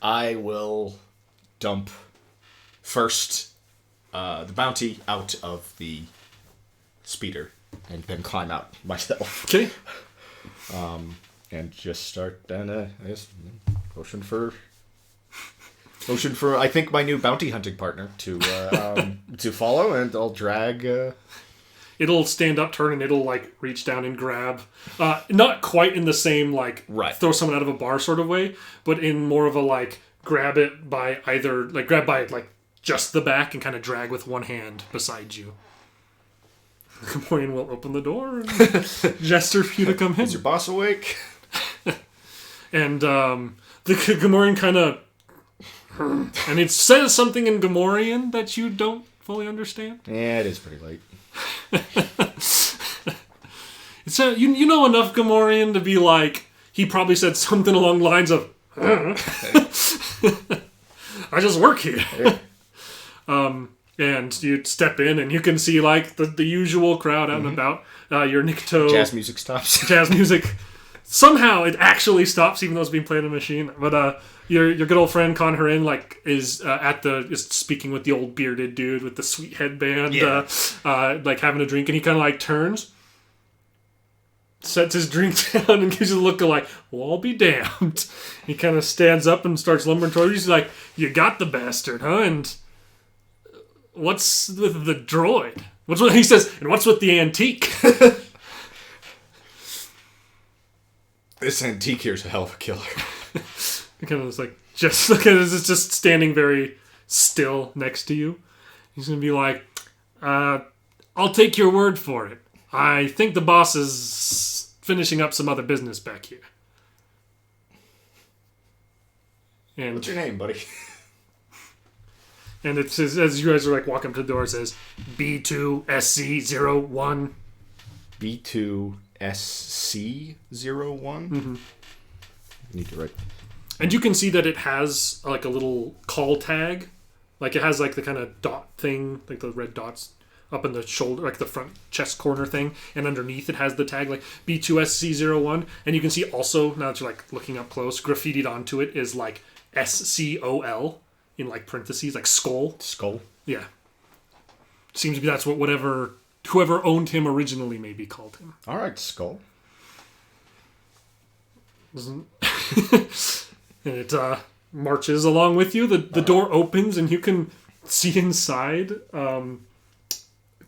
I will dump first the bounty out of the speeder and then climb out myself. Okay. And just start and I guess motion for I think my new bounty hunting partner to follow, and I'll drag. It'll stand up, turn, and it'll, like, reach down and grab. Not quite in the same, like, throw someone out of a bar sort of way, but in more of a, like, grab it by either, like, grab by, like, just the back and kind of drag with one hand beside you. Gamorrean will open the door and gesture for you to come in. Is your boss awake? And the Gamorrean kind of... And it says something in Gamorrean that you don't fully understand. Yeah, it is pretty late. It's you know enough Gamorrean to be like, he probably said something along the lines of, I just work here. Yeah. And you step in and you can see, like, the usual crowd out and about. Your Nikto... Jazz music stops. Jazz music. Somehow it actually stops, even though it's being played on a machine. But your good old friend Conharin, like, is speaking with the old bearded dude with the sweet headband, like having a drink, and he kind of, like, turns, sets his drink down, and gives you a look of like, well, I'll be damned. He kind of stands up and starts lumbering towards you. He's like, you got the bastard, huh? And what's with the droid? He says, and what's with the antique? This antique here's a hell of a killer. He kind of was like, just look at it, it's just standing very still next to you. He's going to be like, I'll take your word for it. I think the boss is finishing up some other business back here. And what's your name, buddy? And it says, as you guys are, like, walking up to the door, it says B2SC01. B2SC01? Mm-hmm. Need to write. And you can see that it has, like, a little call tag. Like, it has, like, the kind of dot thing, like the red dots up in the shoulder, like the front chest corner thing. And underneath it has the tag, like, B2SC01. And you can see also, now that you're, like, looking up close, graffitied onto it is, like, SCOL in, like, parentheses, like skull. Skull? Yeah. Seems to be that's what whoever owned him originally maybe called him. All right, skull. And it marches along with you. The door opens and you can see inside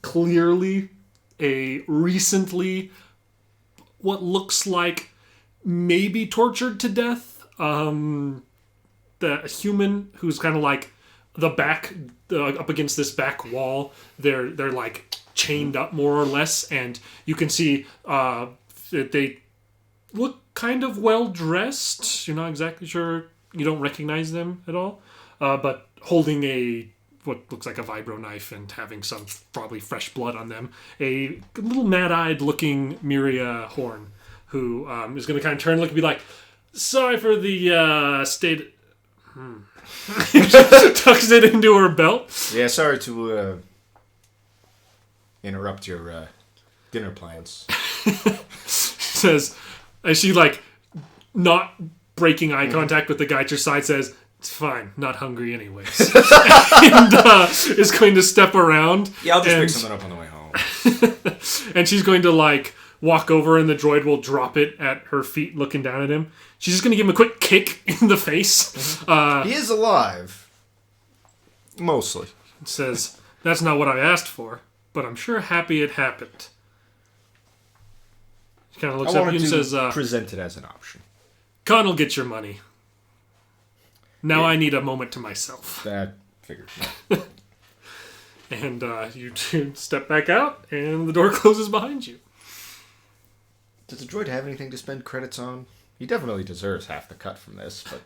clearly a recently what looks like maybe tortured to death the human who's kind of like the back up against this back wall. They're like chained up more or less, and you can see They look kind of well dressed. You're not exactly sure. You don't recognize them at all. But holding what looks like a vibro knife and having some probably fresh blood on them. A little mad-eyed looking Miria Horn, who is going to kind of turn and look and be like, sorry for the state... Tucks it into her belt. Yeah, sorry to interrupt your dinner plans. Says, as she, like, not breaking eye contact with the guy at your side, says, it's fine, not hungry anyways. And is going to step around. Yeah, I'll just pick something up on the way home. And she's going to, like, walk over and the droid will drop it at her feet looking down at him. She's just going to give him a quick kick in the face. He is alive. Mostly. Says, that's not what I asked for, but I'm sure happy it happened. She kind of looks up at you and says, present it as an option. Khan will get your money. Now I need a moment to myself. That figures. And you two step back out, and the door closes behind you. Does the droid have anything to spend credits on? He definitely deserves half the cut from this, but...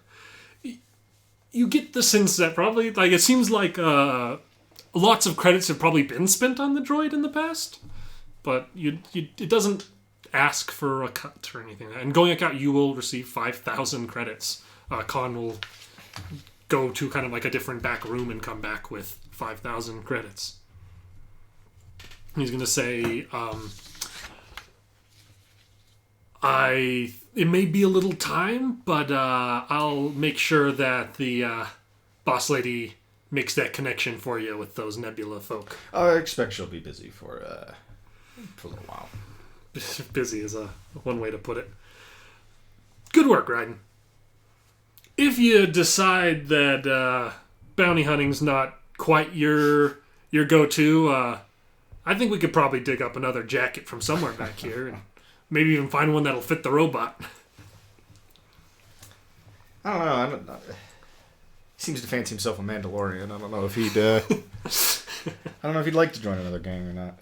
You get the sense that probably, like, it seems like lots of credits have probably been spent on the droid in the past, but it doesn't ask for a cut or anything. And going out, you will receive 5,000 credits. Khan will go to kind of like a different back room and come back with 5,000 credits. He's going to say, it may be a little time, but I'll make sure that the boss lady makes that connection for you with those nebula folk. I expect she'll be busy for a little while. Busy is one way to put it. Good work, Riden. If you decide that bounty hunting's not quite your go-to, I think we could probably dig up another jacket from somewhere back here and maybe even find one that'll fit the robot. I don't know. He seems to fancy himself a Mandalorian. I don't know if he'd. I don't know if he'd like to join another gang or not.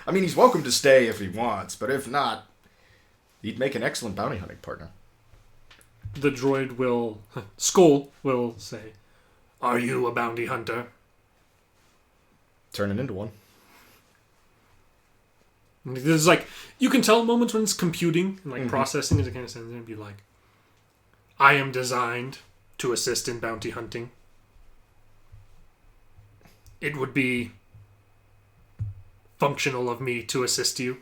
I mean, he's welcome to stay if he wants, but if not, he'd make an excellent bounty hunting partner. The droid will... Skull will say, "Are you a bounty hunter?" Turning into one. There's like... You can tell moments when it's computing and like processing as it kind of sends in and be like, I am designed to assist in bounty hunting. It would be functional of me to assist you.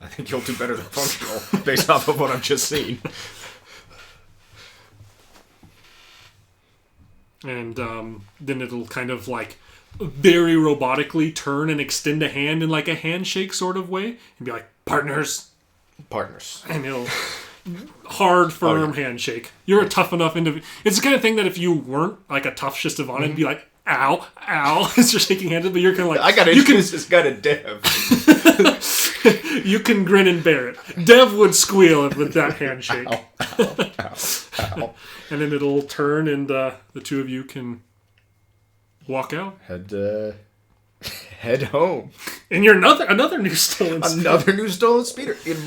I think you'll do better than functional based off of what I've just seen. And then it'll kind of like very robotically turn and extend a hand in like a handshake sort of way and be like, partners. And it'll hard, firm handshake. You're a tough enough individual. It's the kind of thing that if you weren't like a tough Shistavana, it'd be like, ow, ow, as you're shaking hands, but you're kind of like... I gotta introduce this guy to Dev. You can grin and bear it. Dev would squeal with that handshake. Ow, ow, ow, ow. And then it'll turn and the two of you can walk out. Head home. And you're another new stolen speeder. Another new stolen speeder. In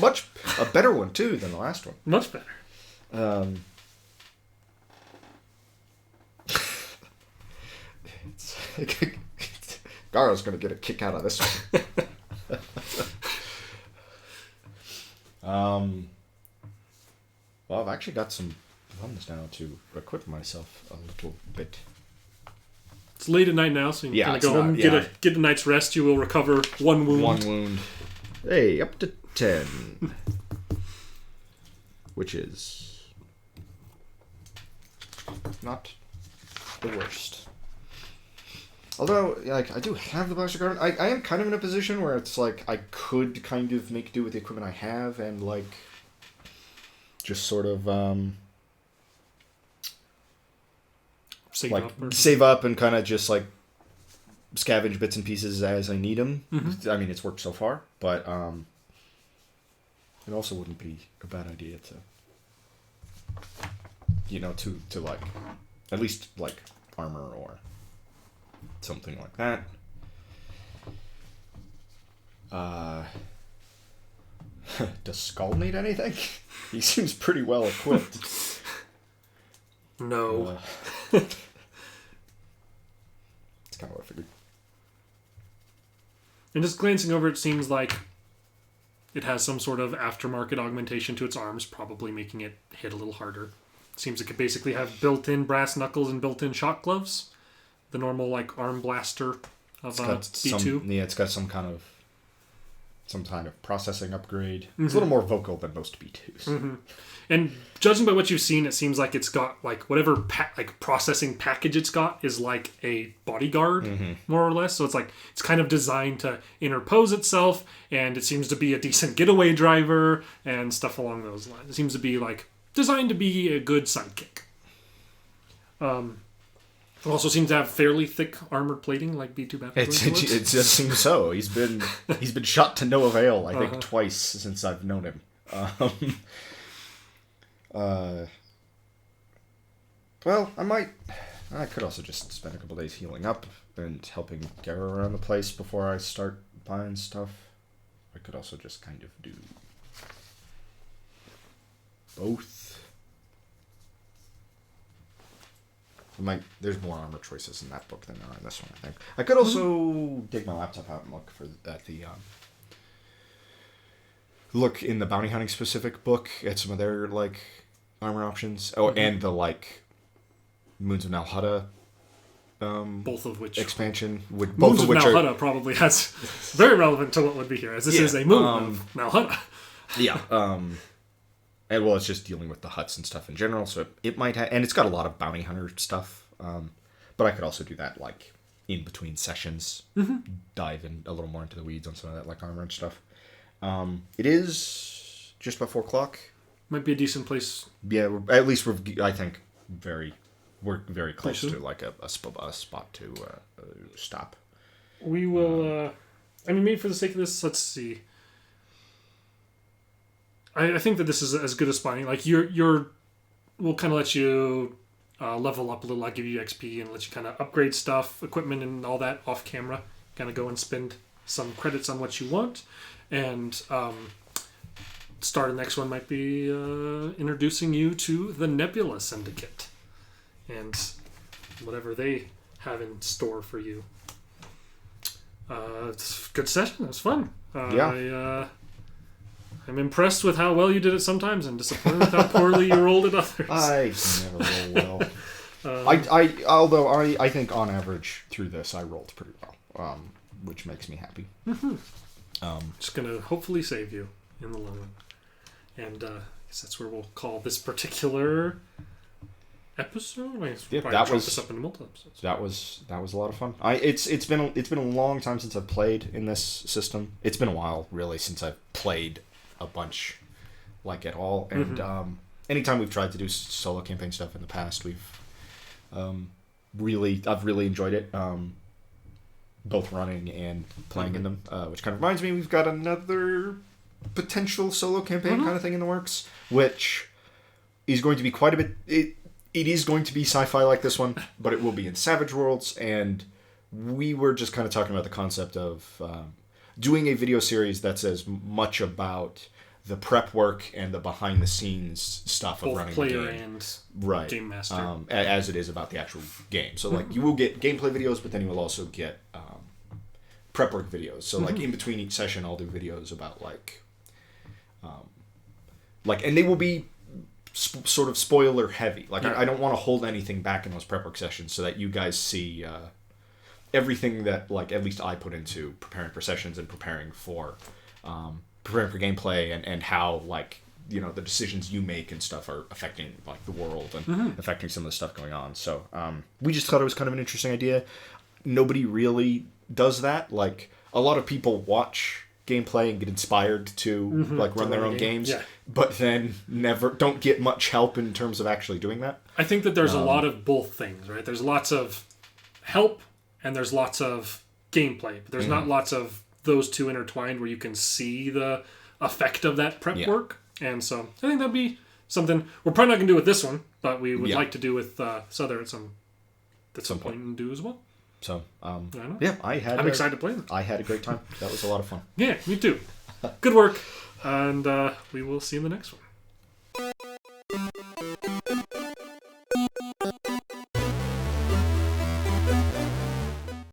a better one, too, than the last one. Much better. Garo's going to get a kick out of this one. Well, I've actually got some funds now to equip myself a little bit. It's late at night now, so you can go home, get a night's rest. You will recover one wound. One wound. Hey, up to 10. Which is not the worst. Although, like, I do have the Blaster Garden. I am kind of in a position where it's like I could kind of make do with the equipment I have and, like, just sort of, save up and kind of just, like, scavenge bits and pieces as I need them. Mm-hmm. I mean, it's worked so far, but it also wouldn't be a bad idea to like, at least, like, armor or something like that. Does Skull need anything? He seems pretty well equipped. No. It's kind of what I figured. And just glancing over, it seems like it has some sort of aftermarket augmentation to its arms, probably making it hit a little harder. It seems it could basically have built-in brass knuckles and built-in shock gloves. The normal, like, arm blaster of B2. It's got some kind of processing upgrade. Mm-hmm. It's a little more vocal than most B2s. Mm-hmm. And judging by what you've seen, it seems like it's got, like, whatever processing package it's got is like a bodyguard, more or less. So it's like, it's kind of designed to interpose itself, and it seems to be a decent getaway driver and stuff along those lines. It seems to be, like, designed to be a good sidekick. It also seems to have fairly thick armored plating, like B2 Battle. It just seems so. He's been shot to no avail, I think, twice since I've known him. Well, I could also just spend a couple days healing up and helping Gara around the place before I start buying stuff. I could also just kind of do both. There's more armor choices in that book than there are in this one, I think. I could also dig my laptop out and look in the bounty hunting specific book at some of their, like, armor options. Oh, and the, like, Moons of Nalhutta both of which expansion Moons of Nalhutta probably has very relevant to what would be here, as this is a moon of Nalhutta. Yeah. And well, it's just dealing with the huts and stuff in general, so it might have, and it's got a lot of bounty hunter stuff. But I could also do that, like, in between sessions, dive in a little more into the weeds on some of that, like, armor and stuff. It is just about 4 o'clock. Might be a decent place. Yeah, at least we're very close to, like, a spot to stop. We will. Maybe for the sake of this, let's see. I think that this is as good as spawning. Like, we'll kind of let you level up a little. I'll give you XP and let you kind of upgrade stuff, equipment, and all that off camera. Kind of go and spend some credits on what you want. And start the next one might be introducing you to the Nebula Syndicate and whatever they have in store for you. It's a good session. It was fun. I'm impressed with how well you did it sometimes, and disappointed with how poorly you rolled at others. I never roll well. Although I think on average through this I rolled pretty well, which makes me happy. Just gonna hopefully save you in the long run, and I guess that's where we'll call this particular episode. That was this up into multiple episodes. That was a lot of fun. It's been a long time since I've played in this system. It's been a while really since I've played a bunch, like, at all. And anytime we've tried to do solo campaign stuff in the past, I've really enjoyed it, both running and playing in them, which kind of reminds me we've got another potential solo campaign kind of thing in the works, which is going to be quite a bit. It is going to be sci-fi like this one, but it will be in Savage Worlds, and we were just kind of talking about the concept of doing a video series that's as much about the prep work and the behind-the-scenes stuff of running the game. Both player and game master. As it is about the actual game. So, like, you will get gameplay videos, but then you will also get prep work videos. So, like, in between each session, I'll do videos about, like, and they will be sort of spoiler heavy. Like, I don't want to hold anything back in those prep work sessions so that you guys see everything that, like, at least I put into preparing for sessions and preparing for gameplay and how, like, you know, the decisions you make and stuff are affecting, like, the world and affecting some of the stuff going on. So we just thought it was kind of an interesting idea. Nobody really does that. Like, a lot of people watch gameplay and get inspired to like run their own games, but then don't get much help in terms of actually doing that. I think that there's a lot of both things, right? There's lots of help and there's lots of gameplay, but there's not lots of those two intertwined where you can see the effect of that prep work. And so I think that'd be something we're probably not going to do with this one, but we would like to do with Souther at some point and do as well. So, I know. yeah, I'm excited to play them. I had a great time. That was a lot of fun. Yeah, me too. Good work. And we will see you in the next one.